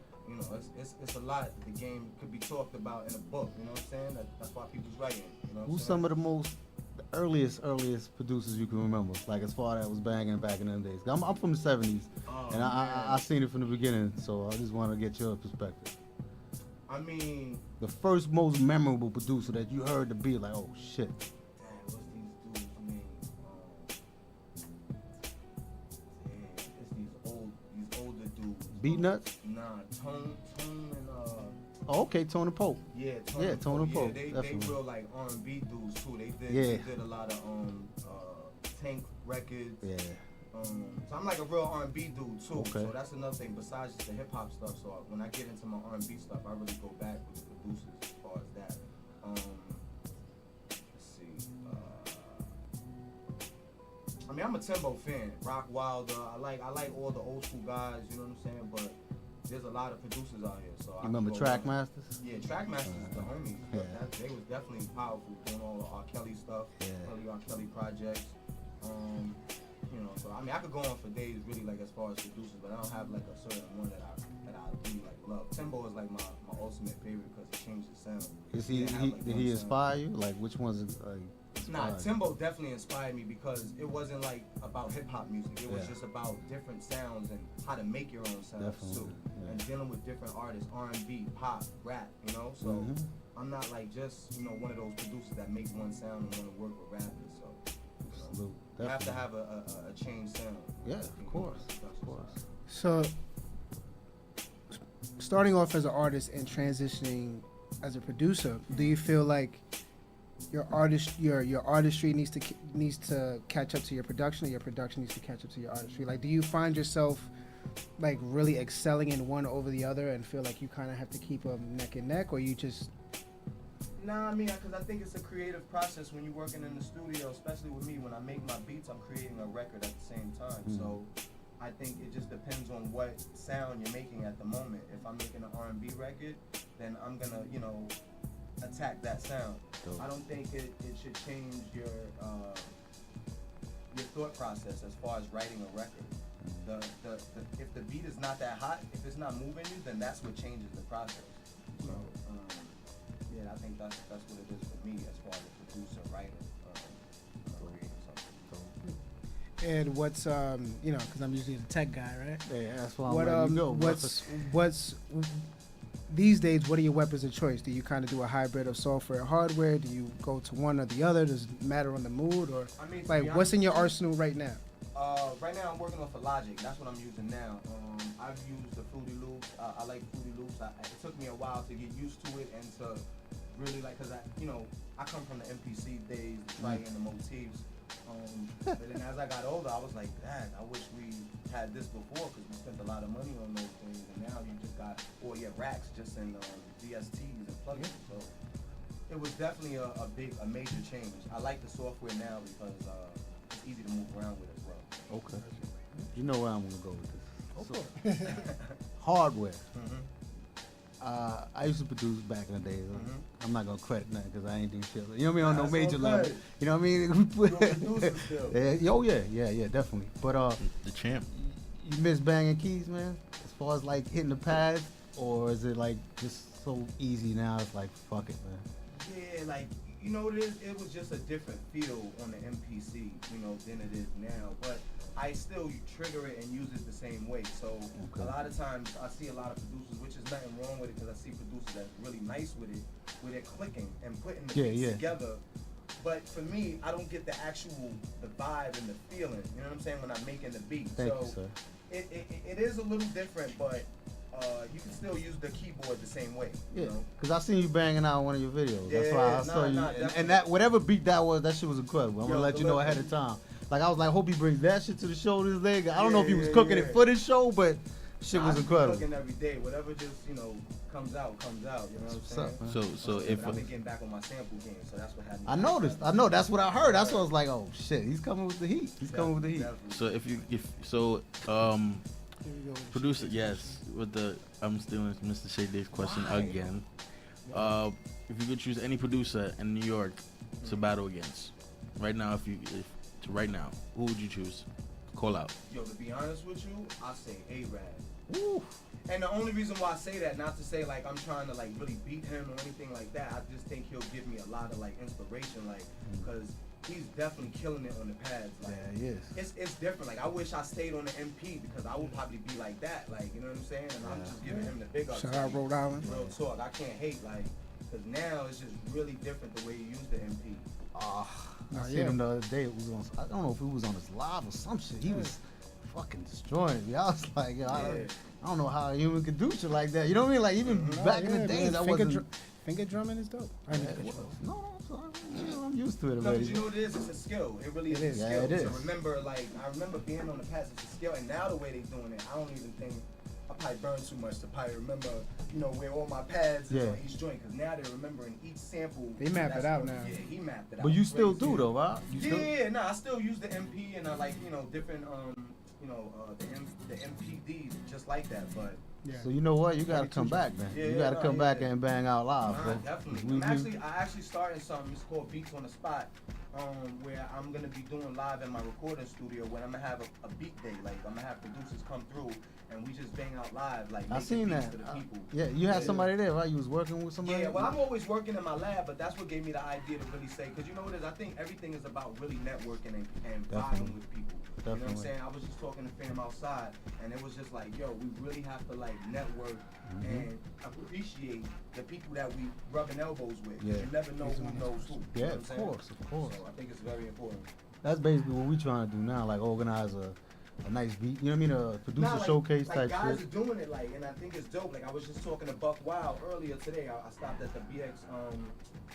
It's a lot. The game could be talked about in a book, you know what I'm saying? That's why people's writing, you know what I'm Who's saying? some of the earliest producers you can remember? Like as far as was banging back in them days. I'm from the 70s, and I seen it from the beginning, so I just want to get your perspective. I mean, the first most memorable producer that you heard the beat, like, oh shit. What's these dudes' name? It's these older dudes. Beat Nuts? Nah, Tone and Oh, okay, Tony Pope. Yeah, Tony Pope. Yeah, they definitely. real like R&B dudes too. They did a lot of Tank records. Yeah. So I'm like a real R&B dude too. Okay. So that's another thing besides just the hip hop stuff. So when I get into my R&B stuff, I really go back with the producers as far as that. Let's see. I mean, I'm a Timbo fan. Rock Wilder. I like all the old school guys. You know what I'm saying? But there's a lot of producers out here. So You remember Trackmasters? Yeah, Trackmasters is the homies. Yeah. They was definitely powerful doing all the R. Kelly stuff, early R. Kelly projects. So I mean, I could go on for days, really, like as far as producers, but I don't have like a certain one that I really like love. Timbo is like my ultimate favorite because he changed the sound. Did he inspire you? Like which ones like? Nah, Timbo definitely inspired me because it wasn't like about hip hop music. It was just about different sounds and how to make your own sounds too, and dealing with different artists, R&B, pop, rap. So I'm not like just one of those producers that make one sound and want to work with rappers. So you have to have a changed sound. Yeah, of course. So, starting off as an artist and transitioning as a producer, do you feel like your artistry needs to catch up to your production, or your production needs to catch up to your artistry? Like, do you find yourself like really excelling in one over the other and feel like you kind of have to keep them neck and neck, or you just? Nah, I mean, because I think it's a creative process when you're working in the studio, especially with me. When I make my beats, I'm creating a record at the same time. So I think it just depends on what sound you're making at the moment. If I'm making an R&B record, then I'm gonna, attack that sound. I don't think it should change your thought process as far as writing a record. If the beat is not that hot, if it's not moving you, then that's what changes the process. So yeah, I think that's what it is for me as far as a producer, writer, creating something. And what's because I'm usually the tech guy, right? Yeah, that's why I'm letting you go. What's these days? What are your weapons of choice? Do you kind of do a hybrid of software and hardware? Do you go to one or the other? Does it matter on the mood, or like what's in your arsenal right now? Right now I'm working off of Logic. That's what I'm using now. I've used the Fruity Loops. I like Fruity Loops. It took me a while to get used to it and to really like, cause I come from the MPC days, the try and the motifs. But then as I got older, I was like, dang, I wish we had this before, because we spent a lot of money on those things, and now you just got all your racks just in DSTs and plugins. So it was definitely a major change. I like the software now because it's easy to move around with as well. Okay. You know where I'm gonna go with this. So, hardware. I used to produce back in the day. I'm not gonna credit nothing because I ain't do shit. You know what I mean? On no major level. You know what I mean? Oh yeah, definitely. But the champ. You miss banging keys, man? As far as like hitting the pads, or is it like just so easy now? It's like fuck it, man. Yeah, like you know what it is? It was just a different feel on the MPC, than it is now. But I still trigger it and use it the same way. So a lot of times I see a lot of producers, which is nothing wrong with it, because I see producers that's really nice with it, where they're clicking and putting the beats together. But for me, I don't get the vibe and the feeling. You know what I'm saying? When I'm making the beat. Thank you, sir. It is a little different, but you can still use the keyboard the same way. Yeah, because I seen you banging out one of your videos. That's why I saw you. And that whatever beat that was, that shit was incredible. I'm gonna let you know ahead of time. Like I was like, hope he brings that shit to the show this day. I don't know if he was cooking it for this show, but shit was incredible. Cooking every day, whatever just comes out. You know what I'm saying? So if I've been getting back on my sample game, so that's what happened. I noticed. I know. That's what I heard. That's what I was like, oh shit, he's coming with the heat. Coming with the heat. So producer, yes. I'm stealing Mr. Shade's question again. If you could choose any producer in New York to battle against, right now, who would you choose? Call out. Yo, to be honest with you, I say A-Rad. Woo. And the only reason why I say that, not to say like I'm trying to like really beat him or anything like that, I just think he'll give me a lot of like inspiration, like, because he's definitely killing it on the pads. Like, yeah, he is. It's different. Like I wish I stayed on the MP, because I would probably be like that. Like, you know what I'm saying? And I'm just giving him the big up. Shout out Rhode Island. Real talk. I can't hate, like, because now it's just really different the way you use the MP. I seen him the other day. It was on, I don't know if it was on his live or some shit. He was fucking destroying me. I was like, yo, I don't know how a human could do shit like that. You know what I mean? Like even back in the days, I wasn't. Finger drumming is dope. No, I'm sorry. I'm used to it No, already. but you know what it is? It's a skill. It really is a skill. Yeah, it is. So I remember being on the pads. It's a skill, and now the way they doing it, I don't even think I probably burned too much to probably remember, where all my pads is on each joint. Because now they're remembering each sample. They map it out now. Yeah, he mapped it out. But you still do though, right? I still use the MP and I like different the MPDs just like that, but. Yeah. So you know what? You gotta come back, man. You gotta come back and bang out live, bro. Definitely. I actually starting something. It's called Beats on the Spot, where I'm gonna be doing live in my recording studio when I'm gonna have a beat day. Like I'm gonna have producers come through and we just bang out live. Like I seen that. For the people. Yeah, you had somebody there, right? You was working with somebody. Yeah, well, I'm always working in my lab, but that's what gave me the idea to really say, because you know what it is. I think everything is about really networking and vibing with people. You know what I'm saying? I was just talking to fam outside, and it was just like, yo, we really have to like network and appreciate the people that we rubbing elbows with. Yeah. You never know who knows who. Yeah, you know of course. So I think it's very important. That's basically what we trying to do now, like organize a nice beat. You know what I mean? A producer showcase type guys shit. Are doing it and I think it's dope. Like I was just talking to Buck Wild earlier today. I stopped at the BX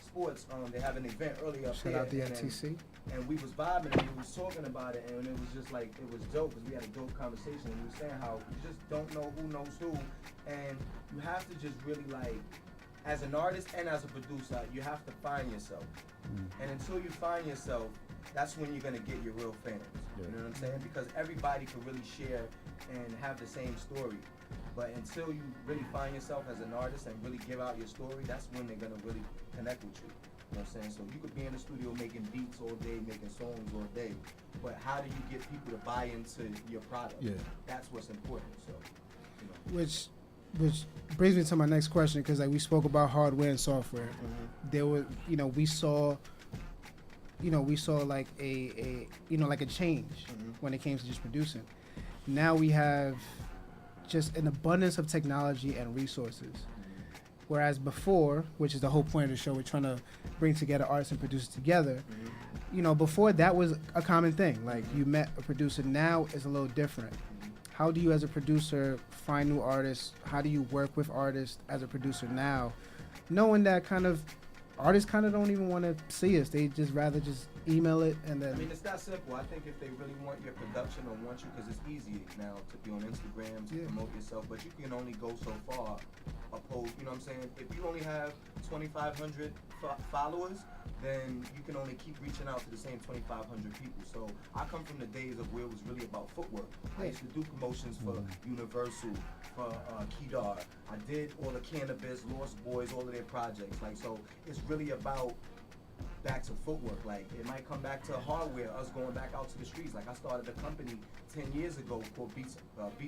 Sports. They have an event earlier up there. Shout out the FTC. And we was vibing and we was talking about it, and it was just like, it was dope because we had a dope conversation. And we were saying how you just don't know who knows who, and you have to just really like, as an artist and as a producer, you have to find yourself. And until you find yourself, that's when you're gonna get your real fans. You know what I'm saying? Because everybody can really share and have the same story. But until you really find yourself as an artist and really give out your story, that's when they're gonna really connect with you. You know what I'm saying? So you could be in the studio making beats all day, making songs all day, but how do you get people to buy into your product? Yeah. That's what's important. So, you know. Which brings me to my next question, because like we spoke about hardware and software. There was, we saw like a change when it came to just producing. Now we have just an abundance of technology and resources. Whereas before, which is the whole point of the show, we're trying to bring together artists and producers together. Before that was a common thing. Like you met a producer. Now it's a little different. How do you, as a producer, find new artists? How do you work with artists as a producer now, knowing that artists don't even want to see us? They just rather just email it and then. I mean, it's that simple. I think if they really want your production or want you, because it's easy now to be on Instagram to promote yourself, but you can only go so far. Opposed, you know what I'm saying? If you only have 2,500 followers, then you can only keep reaching out to the same 2,500 people. So I come from the days of where it was really about footwork. I used to do promotions for Universal, for Kedar. I did all the Cannabis, Lost Boys, all of their projects. Like, so it's really about back to footwork. Like, it might come back to hardware, us going back out to the streets. Like, I started a company 10 years ago called Beats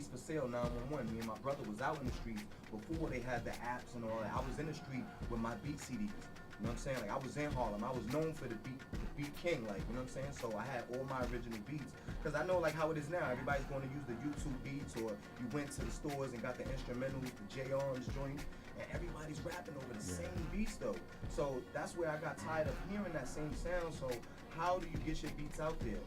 for Sale 911. Me and my brother was out in the streets before they had the apps and all that. I was in the street with my beat CDs. You know what I'm saying? Like, I was in Harlem. I was known for the beat king, like, you know what I'm saying? So I had all my original beats. Because I know, like, how it is now. Everybody's going to use the YouTube beats, or you went to the stores and got the instrumentals, the J-Arms joint, and everybody's rapping over the same beats, though. So that's where I got tired of hearing that same sound. So how do you get your beats out there?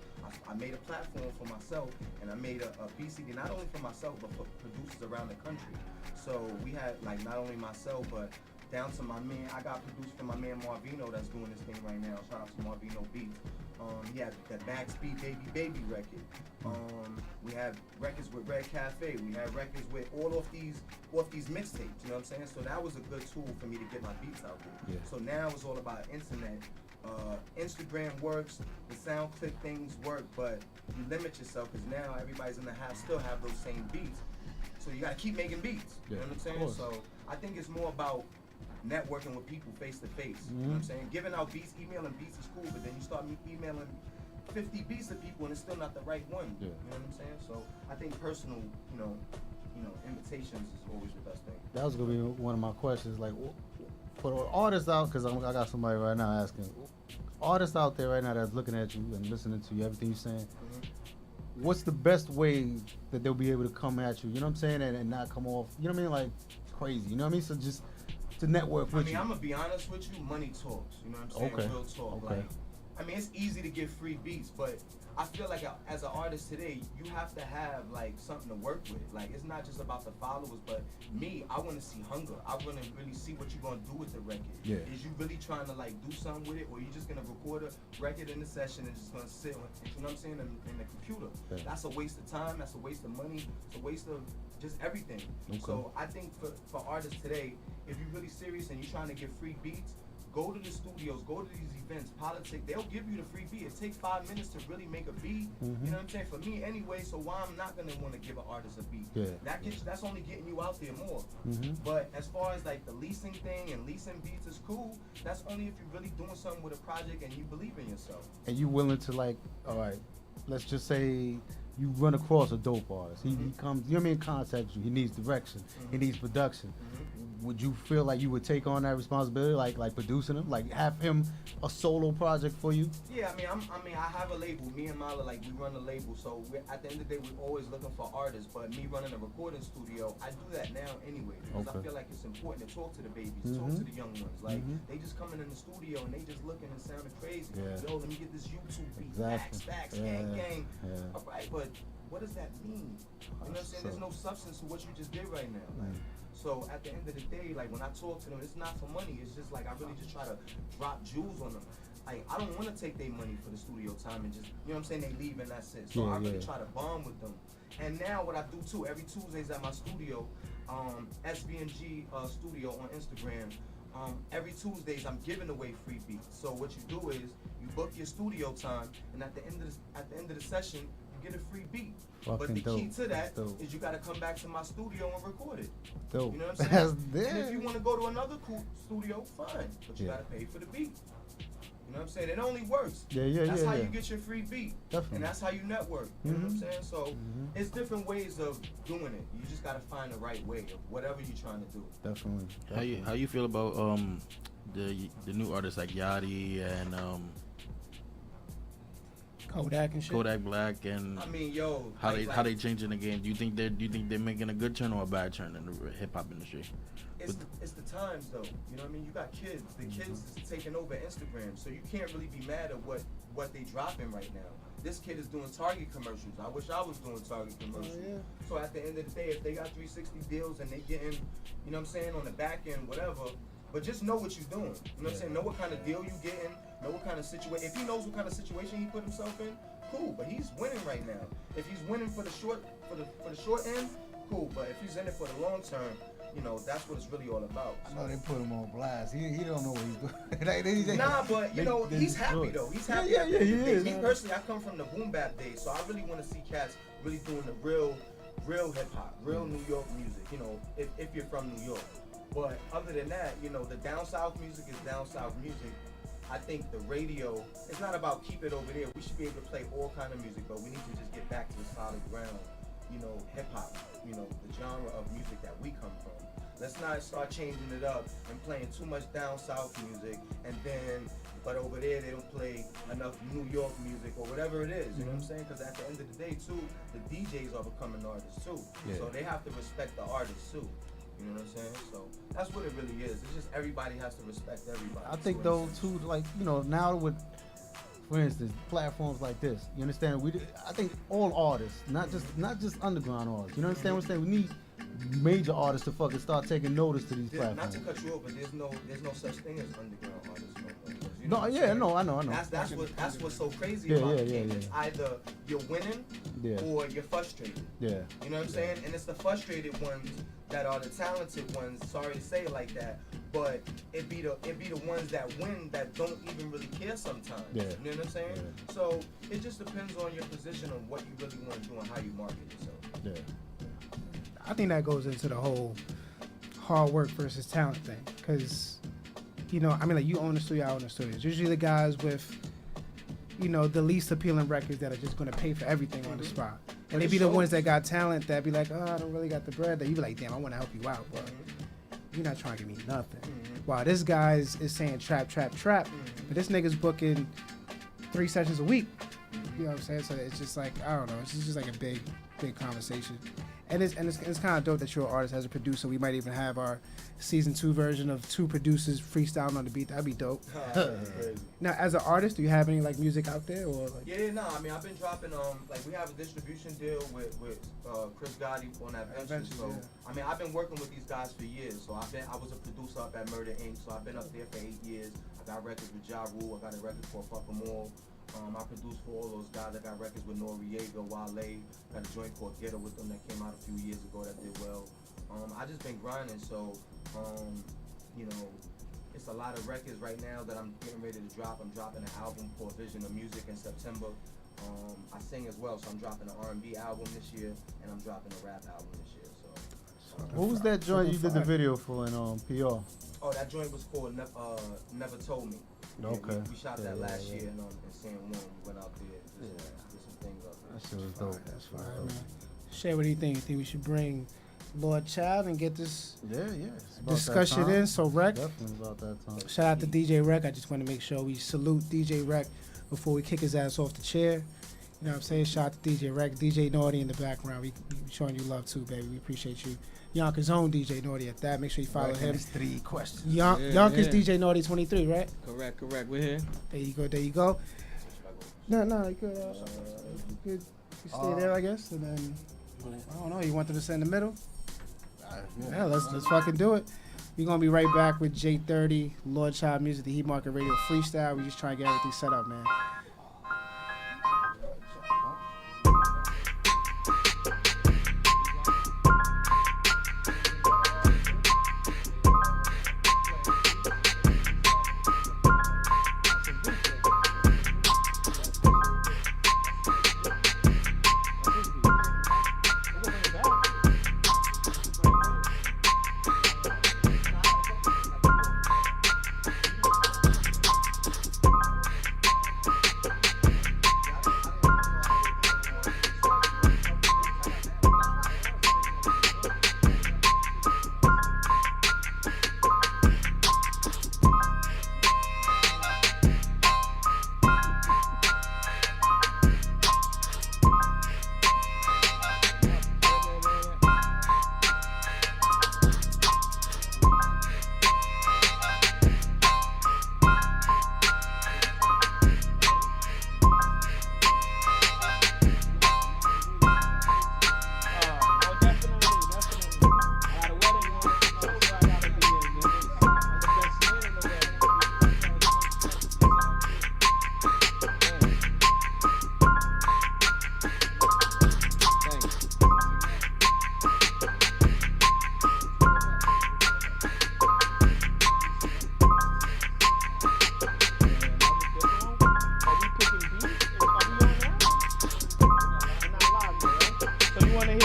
I made a platform for myself, and I made a beat CD, not only for myself, but for producers around the country. So we had, like, not only myself, but down to my man, I got produced from my man Marvino that's doing this thing right now. Shout out to Marvino Beats. He had that Max B Baby record. We have records with Red Cafe. We have records with all off these mixtapes. You know what I'm saying? So that was a good tool for me to get my beats out there. Yeah. So now it's all about internet. Instagram works, the sound clip things work, but you limit yourself because now everybody's in the house still have those same beats. So you gotta keep making beats. You know what I'm saying? So I think it's more about networking with people face to face. You know what I'm saying? Giving out beats, emailing beats is cool, but then you start emailing 50 beats to people and it's still not the right one. You know what I'm saying? So I think personal, invitations is always the best thing. That was gonna be one of my questions. Like, for the artists out, because I got somebody right now asking, artists out there right now that's looking at you and listening to you, everything you're saying. What's the best way that they'll be able to come at you? You know what I'm saying? And not come off, you know what I mean? Like crazy. You know what I mean? So just to network with you. I'm gonna be honest with you, money talks. You know what I'm saying? Real talk. Like, it's easy to get free beats, but I feel like as an artist today, you have to have like something to work with. Like, it's not just about the followers, but me, I want to see hunger. I want to really see what you're gonna do with the record. Yeah. Is you really trying to like do something with it, or you just gonna record a record in the session and just gonna sit on, you know what I'm saying, in the computer? Yeah. That's a waste of time. That's a waste of money. It's a waste of just everything. So I think for artists today, if you're really serious and you're trying to get free beats, go to the studios, go to these events, politic. They'll give you the free beat. It takes 5 minutes to really make a beat. You know what I'm saying? For me, anyway. So why I'm not gonna want to give an artist a beat? That's only getting you out there more. But as far as like the leasing thing and leasing beats is cool. That's only if you're really doing something with a project and you believe in yourself. And you willing to, like, all right, let's just say you run across a dope artist. He comes, you know what I mean, contacts you. He needs direction. He needs production. Would you feel like you would take on that responsibility, like producing him, like have him a solo project for you? Yeah, I have a label. Me and Mala, like, we run a label. So at the end of the day, we're always looking for artists. But me running a recording studio, I do that now anyway because I feel like it's important to talk to the babies, talk to the young ones. Like they just coming in the studio and they just looking and sounding crazy. Yo, let me get this YouTube beat, facts, gang. All right, but what does that mean? You know what I'm saying? There's no substance to what you just did right now. Like, so at the end of the day, like when I talk to them, it's not for money. It's just like I really just try to drop jewels on them. Like, I don't want to take their money for the studio time and just, you know what I'm saying, they leave and that's it. So I really try to bond with them. And now what I do too, every Tuesdays at my studio, SVNG Studio on Instagram, every Tuesdays I'm giving away free beats. So what you do is you book your studio time, and at the end of the session, you get a free beat. But the key to that is you got to come back to my studio and record it. You know what I'm saying? And if you want to go to another cool studio, fine, but you got to pay for the beat. You know what I'm saying? It only works. That's how you get your free beat. Definitely. And that's how you network. You know what I'm saying? So it's different ways of doing it. You just gotta find the right way of whatever you're trying to do. Definitely. How you feel about the new artists like Yachty and Kodak and shit. Kodak Black and I mean, yo, how they changing the game? Do you think they're making a good turn or a bad turn in the hip hop industry? It's the times though. You know what I mean? You got kids. The kids is taking over Instagram, so you can't really be mad at what they dropping right now. This kid is doing Target commercials. I wish I was doing Target commercials. Oh, yeah. So at the end of the day, if they got 360 deals and they getting, you know what I'm saying, on the back end, whatever. But just know what you're doing. You know what I'm saying? Know what kind of deal you getting. Know what kind of situation. If he knows what kind of situation he put himself in, cool. But he's winning right now. If he's winning for the short end, cool. But if he's in it for the long term, you know, that's what it's really all about. I know they put him on blast. He don't know what he's doing. Nah, but you know, he's happy though. He's happy. Yeah, he is. Me personally, I come from the boom bap days, so I really want to see cats really doing the real hip hop, real New York music. You know, if you're from New York. But other than that, you know, the down south music is down south music. I think the radio, it's not about keep it over there. We should be able to play all kind of music, but we need to just get back to the solid ground, you know, hip hop, you know, the genre of music that we come from. Let's not start changing it up and playing too much down south music but over there they don't play enough New York music or whatever it is, you know what I'm saying? Because at the end of the day too, the DJs are becoming artists too. Yeah. So they have to respect the artists too. You know what I'm saying? So that's what it really is. It's just everybody has to respect everybody. I think though too, like, you know, now with, for instance, platforms like this, you understand? I think all artists, not just underground artists. You know what I'm saying? We need major artists to fucking start taking notice to these platforms. Not to cut you off, but there's no such thing as underground artists. I know. That's what's so crazy about the game. It's either you're winning or you're frustrated. Yeah. You know what I'm saying? And it's the frustrated ones that are the talented ones. Sorry to say it like that, but it be the ones that win that don't even really care sometimes. Yeah. You know what I'm saying? Yeah. So it just depends on your position on what you really want to do and how you market yourself. Yeah. I think that goes into the whole hard work versus talent thing. Because, you know, I mean, like, you own the studio, I own the studio. It's usually the guys with, you know, the least appealing records that are just going to pay for everything on the spot. And they be the ones that got talent that be like, oh, I don't really got the bread. That you be like, damn, I want to help you out, but you're not trying to give me nothing. Wow, this guy is saying trap. But this nigga's booking 3 sessions a week. You know what I'm saying? So it's just like, I don't know. It's just like a big conversation. And it's kind of dope that you're an artist as a producer. We might even have our season 2 version of 2 producers freestyling on the beat. That'd be dope. Now, as an artist, do you have any like music out there or like? Yeah, no. I mean, I've been dropping like we have a distribution deal with Chris Gotti on that venture. So I mean, I've been working with these guys for years. So I was a producer up at Murder Inc. So I've been up there for 8 years. I got records with Ja Rule. I got a record for Fuck 'Em All. I produced for all those guys. I got records with Noriega, Wale. Got a joint called Ghetto with them that came out a few years ago that did well. I just been grinding, so you know, it's a lot of records right now that I'm getting ready to drop. I'm dropping an album called Vision of Music in September. I sing as well, so I'm dropping an R&B album this year, and I'm dropping a rap album this year. So. What was that joint you did the video for in PR? Oh, that joint was called Never Told Me. Okay. Yeah, we shot that last year in San Juan. We went out there and did some things out there. That shit was dope. That's fire, man. Shay, what do you think? You think we should bring Lord Child and get this discussion in? So, Rec. Definitely about that time. Shout out to DJ Rec. I just want to make sure we salute DJ Rec before we kick his ass off the chair. You know what I'm saying? Shout out to DJ Rec. DJ Naughty in the background. We showing you love too, baby. We appreciate you. Yonkers own DJ Naughty at that. Make sure you follow him. 3 questions. Yonkers DJ Naughty 23, right? Correct. We're here. There you go. No, you could stay there, I guess, and then I don't know. You want them to sit in the middle? Yeah, let's fucking do it. We're gonna be right back with J30, Lord Child Music, the Heat Market Radio Freestyle. We just trying to get everything set up, man.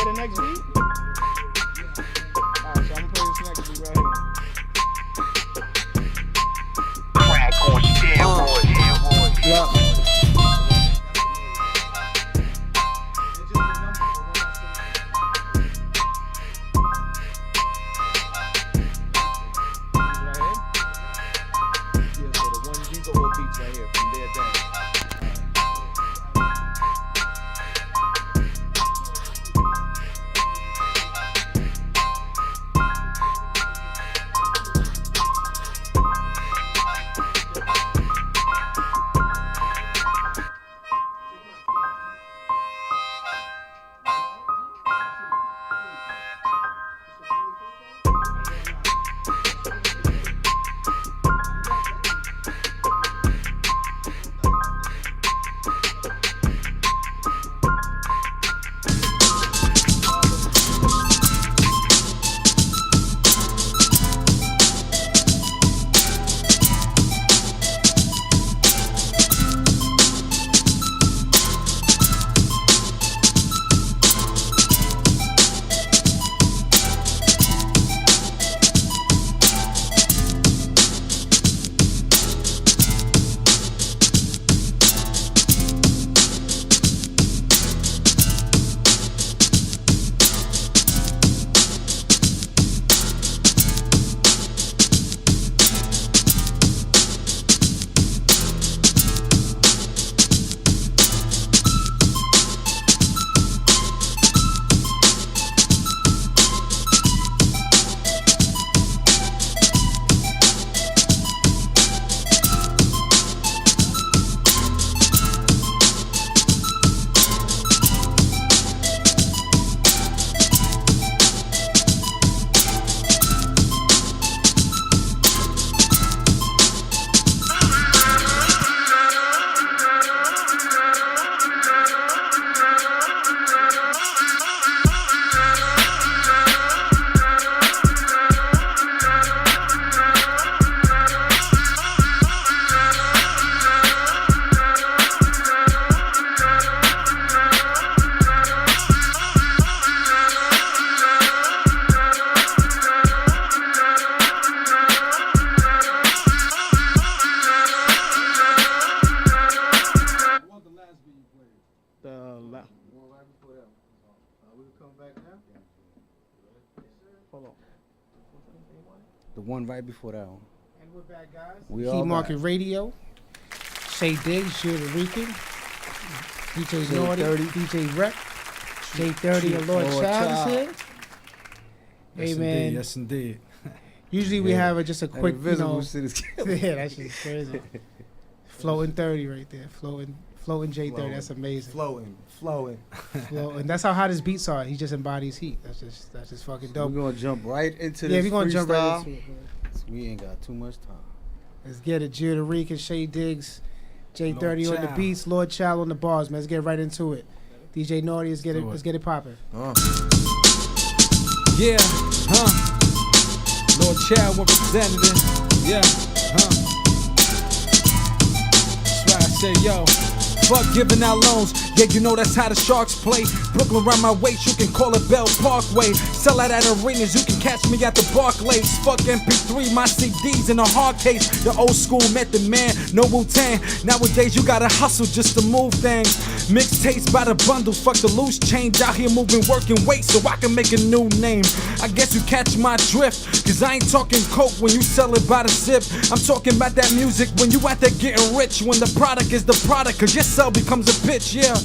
play the next beat? Alright, so I'm gonna play this next beat right here. Crack on steroids. Yeah. The one right before that one. And we're back, guys. We Heat all Market back. Radio. Shay Diggs, J30, DJ J30. Naughty, DJ Rec, J30 and Lord Child is here. Hey Yes, man. Indeed. Yes, indeed. Usually we have just a That quick, invisible shit is killing. yeah, that shit's crazy. Floating 30 right there. Floating J30. Flowing. That's amazing. Flowing. And that's how hot his beats are. He just embodies heat. That's just fucking dope. We're gonna jump right into Yeah, this we're gonna jump right freestyle. into it, man. We ain't got too much time. Let's get it. J30 and Shay Diggs, J30 Lord on the Child. beats, Lord Child on the bars, man. Let's get right into it. DJ Naughty, let's get it popping. Yeah, Lord Child representative. Yeah, That's why I say, yo, fuck giving out loans. Yeah, you know that's how the Sharks play. Brooklyn around my waist, you can call it Bell Parkway. Sell out at arenas, you can catch me at the Barclays. Fuck MP3, my CDs in a hard case. The old school method, man, no Wu-Tang. Nowadays you gotta hustle just to move things. Mixtapes by the bundles, fuck the loose change. Out here moving, working weight so I can make a new name. I guess you catch my drift, cause I ain't talking coke when you sell it by the zip. I'm talking about that music when you out there getting rich. When the product is the product, cause your sell becomes a bitch, yeah.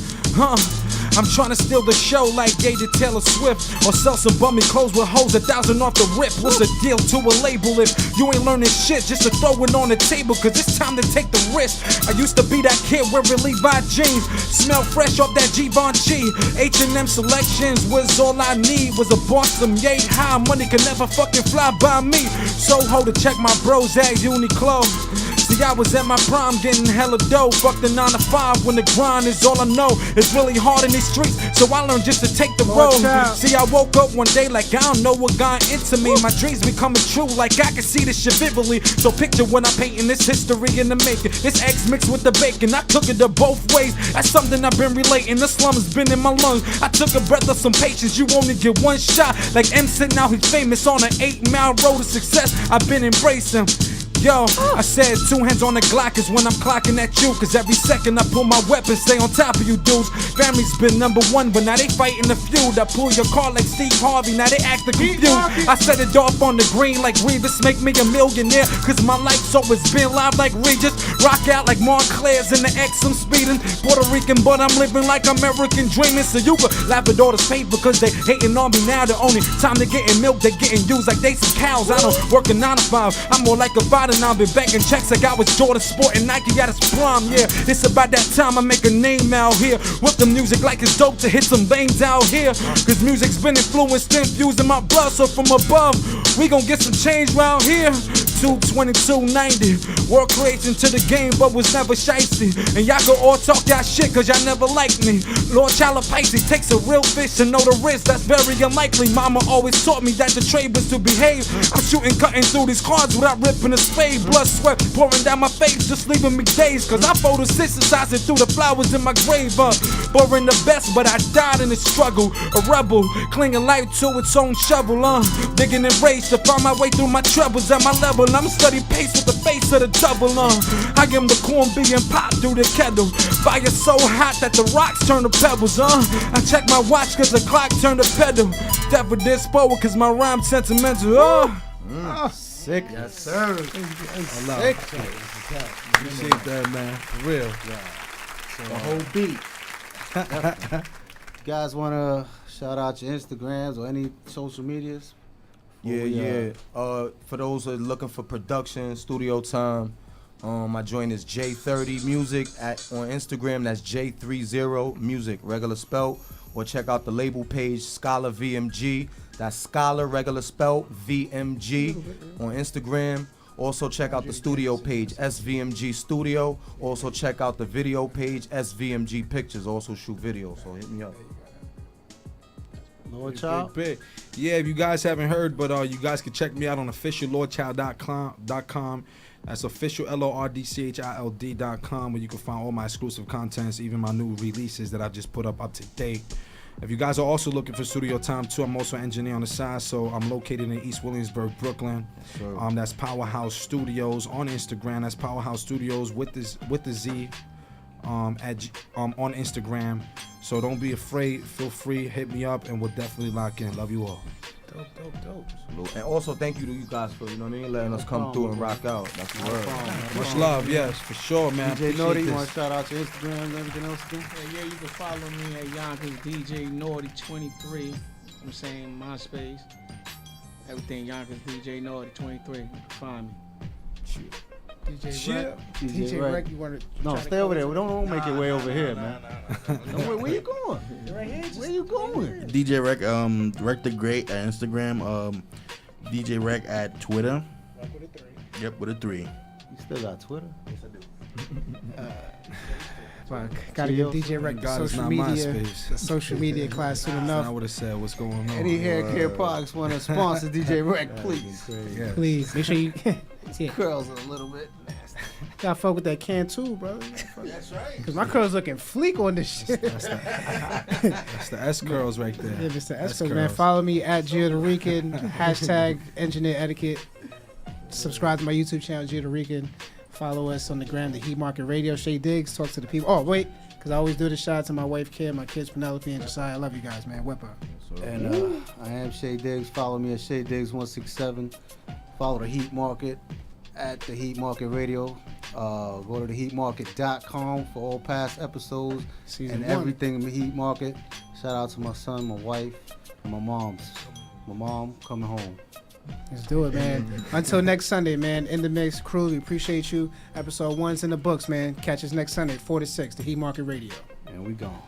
I'm trying to steal the show like Gay to Taylor Swift, or sell some bummy clothes with hoes 1,000 off the rip. What's the deal to a label if you ain't learning shit just to throw it on the table? Cause it's time to take the risk. I used to be that kid wearing Levi jeans, smell fresh off that Givenchy. H&M selections was all I need. Was a boss some yay high, money could never fucking fly by me. Soho to check my bros at Uniqlo. See, I was at my prime getting hella dough. Fuck the 9 to 5 when the grind is all I know. It's really hard in these streets, so I learned just to take the road. See, I woke up one day like I don't know what got into me. My dreams becoming true, like I can see this shit vividly. So picture when I'm painting this history in the making. This eggs mixed with the bacon, I took it to both ways. That's something I've been relating. The slum has been in my lungs. I took a breath of some patience. You only get one shot. Like M said, now he's famous on an 8-mile road to success. I've been embracing. Yo, I said 2 hands on the Glock is when I'm clocking at you. Cause every second I pull my weapon, stay on top of you dudes. Family's been number one, but now they fighting the feud. I pull your car like Steve Harvey, now they acting confused. I set it off on the green like Revis, make me a millionaire. Cause my life's always been live like Regis. Rock out like Montclair's in the X, I'm speeding. Puerto Rican, but I'm living like American dreaming. So you could laugh at all this pain because they hating on me now. The only time they getting milk, they getting used like they some cows. I don't work a 9 to 5, I'm more like a fighter. And I've been banking checks like I was Jordan sporting Nike at his prime, yeah. It's about that time I make a name out here. With the music like it's dope to hit some veins out here. Cause music's been influenced, infused in my blood. So from above, we gon' get some change round here. 22290. World creation to the game, but was never shiesty. And y'all go all talk y'all shit cause y'all never liked me. Lord Child of Pisces takes a real fish to know the risk. That's very unlikely. Mama always taught me that the trade was to behave. I'm shooting, cutting through these cards without ripping a spade. Blood, sweat pouring down my face, just leaving me dazed. Cause I photosynthesizing through the flowers in my grave. Boring the best, but I died in the struggle. A rebel, clinging life to its own shovel. Digging in rage to find my way through my troubles at my level. I'm steady pace with the face of the double. I am the corn being popped through the kettle. Fire so hot that the rocks turn to pebbles. I check my watch cause the clock turned to pedal. Death for this poet cause my rhyme sentimental. Sick. Yes, sir. Sick. Appreciate that, man. For real. The whole beat. You guys want to shout out your Instagrams or any social medias? Yeah. For those who are looking for production, studio time, my joint is J30 Music on Instagram. That's J30 Music, regular spell. Or check out the label page, Scholar VMG. That's Scholar, regular spell, VMG on Instagram. Also check out the studio page, SVMG Studio. Also check out the video page, SVMG Pictures. Also shoot videos, so hit me up. Lord Child? Big. Yeah, if you guys haven't heard, but you guys can check me out on official LordChild.com. That's official LORDCHILD.com, where you can find all my exclusive contents, even my new releases that I just put up to date. If you guys are also looking for studio time too, I'm also an engineer on the side, so I'm located in East Williamsburg, Brooklyn. Sure. That's Powerhouse Studios on Instagram. That's Powerhouse Studios with the Z on Instagram. So don't be afraid. Feel free, hit me up, and we'll definitely lock in. Love you all. Dope. And also thank you to you guys for, letting us come through and rock out. That's the word. Much love, yes, for sure, man. DJ 30, you want to shout out your Instagram and everything else again? Yeah, you can follow me at Yonkers DJ Naughty 23. I'm saying MySpace. Everything Yonkers DJ Naughty 23. You can find me. DJ Rec, you want to? No, stay over there. We don't make your way over here, man. Where you going? Right here. Where you going? DJ Rec, Rec the Great at Instagram. DJ Rec at Twitter. Rec with a 3. Yep, with a 3. You still got Twitter? Yes, I do. Gotta give DJ Rec the social media class soon enough. I would have said what's going on. Any hair care products want to sponsor DJ Rec, please. Yeah. Please make sure you. Yeah. Curls a little bit nasty. Gotta fuck with that can too, brother. That's right. Cause my curls looking fleek on this shit. That's the S curls right there. Yeah, it's the S curls, man. Follow me at J30 hashtag Engineer Etiquette. Subscribe to my YouTube channel, J30. Follow us on the gram, the Heat Market Radio. Shay Diggs, talk to the people. Oh wait, cause I always do the shout out to my wife Kim, my kids Penelope and Josiah. I love you guys, man. Whip up. And I am Shay Diggs. Follow me at Shay Diggs 167. Follow the Heat Market at the Heat Market Radio. Go to theheatmarket.com for all past episodes and everything in the Heat Market. Shout out to my son, my wife, and my mom. My mom coming home. Let's do it, man. Until next Sunday, man. In the Mix crew, we appreciate you. Episode 1's in the books, man. Catch us next Sunday, 4 to 6, the Heat Market Radio. And we gone.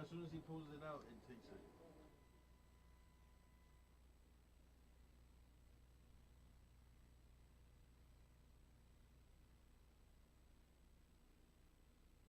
as soon as he pulls it out, it takes it.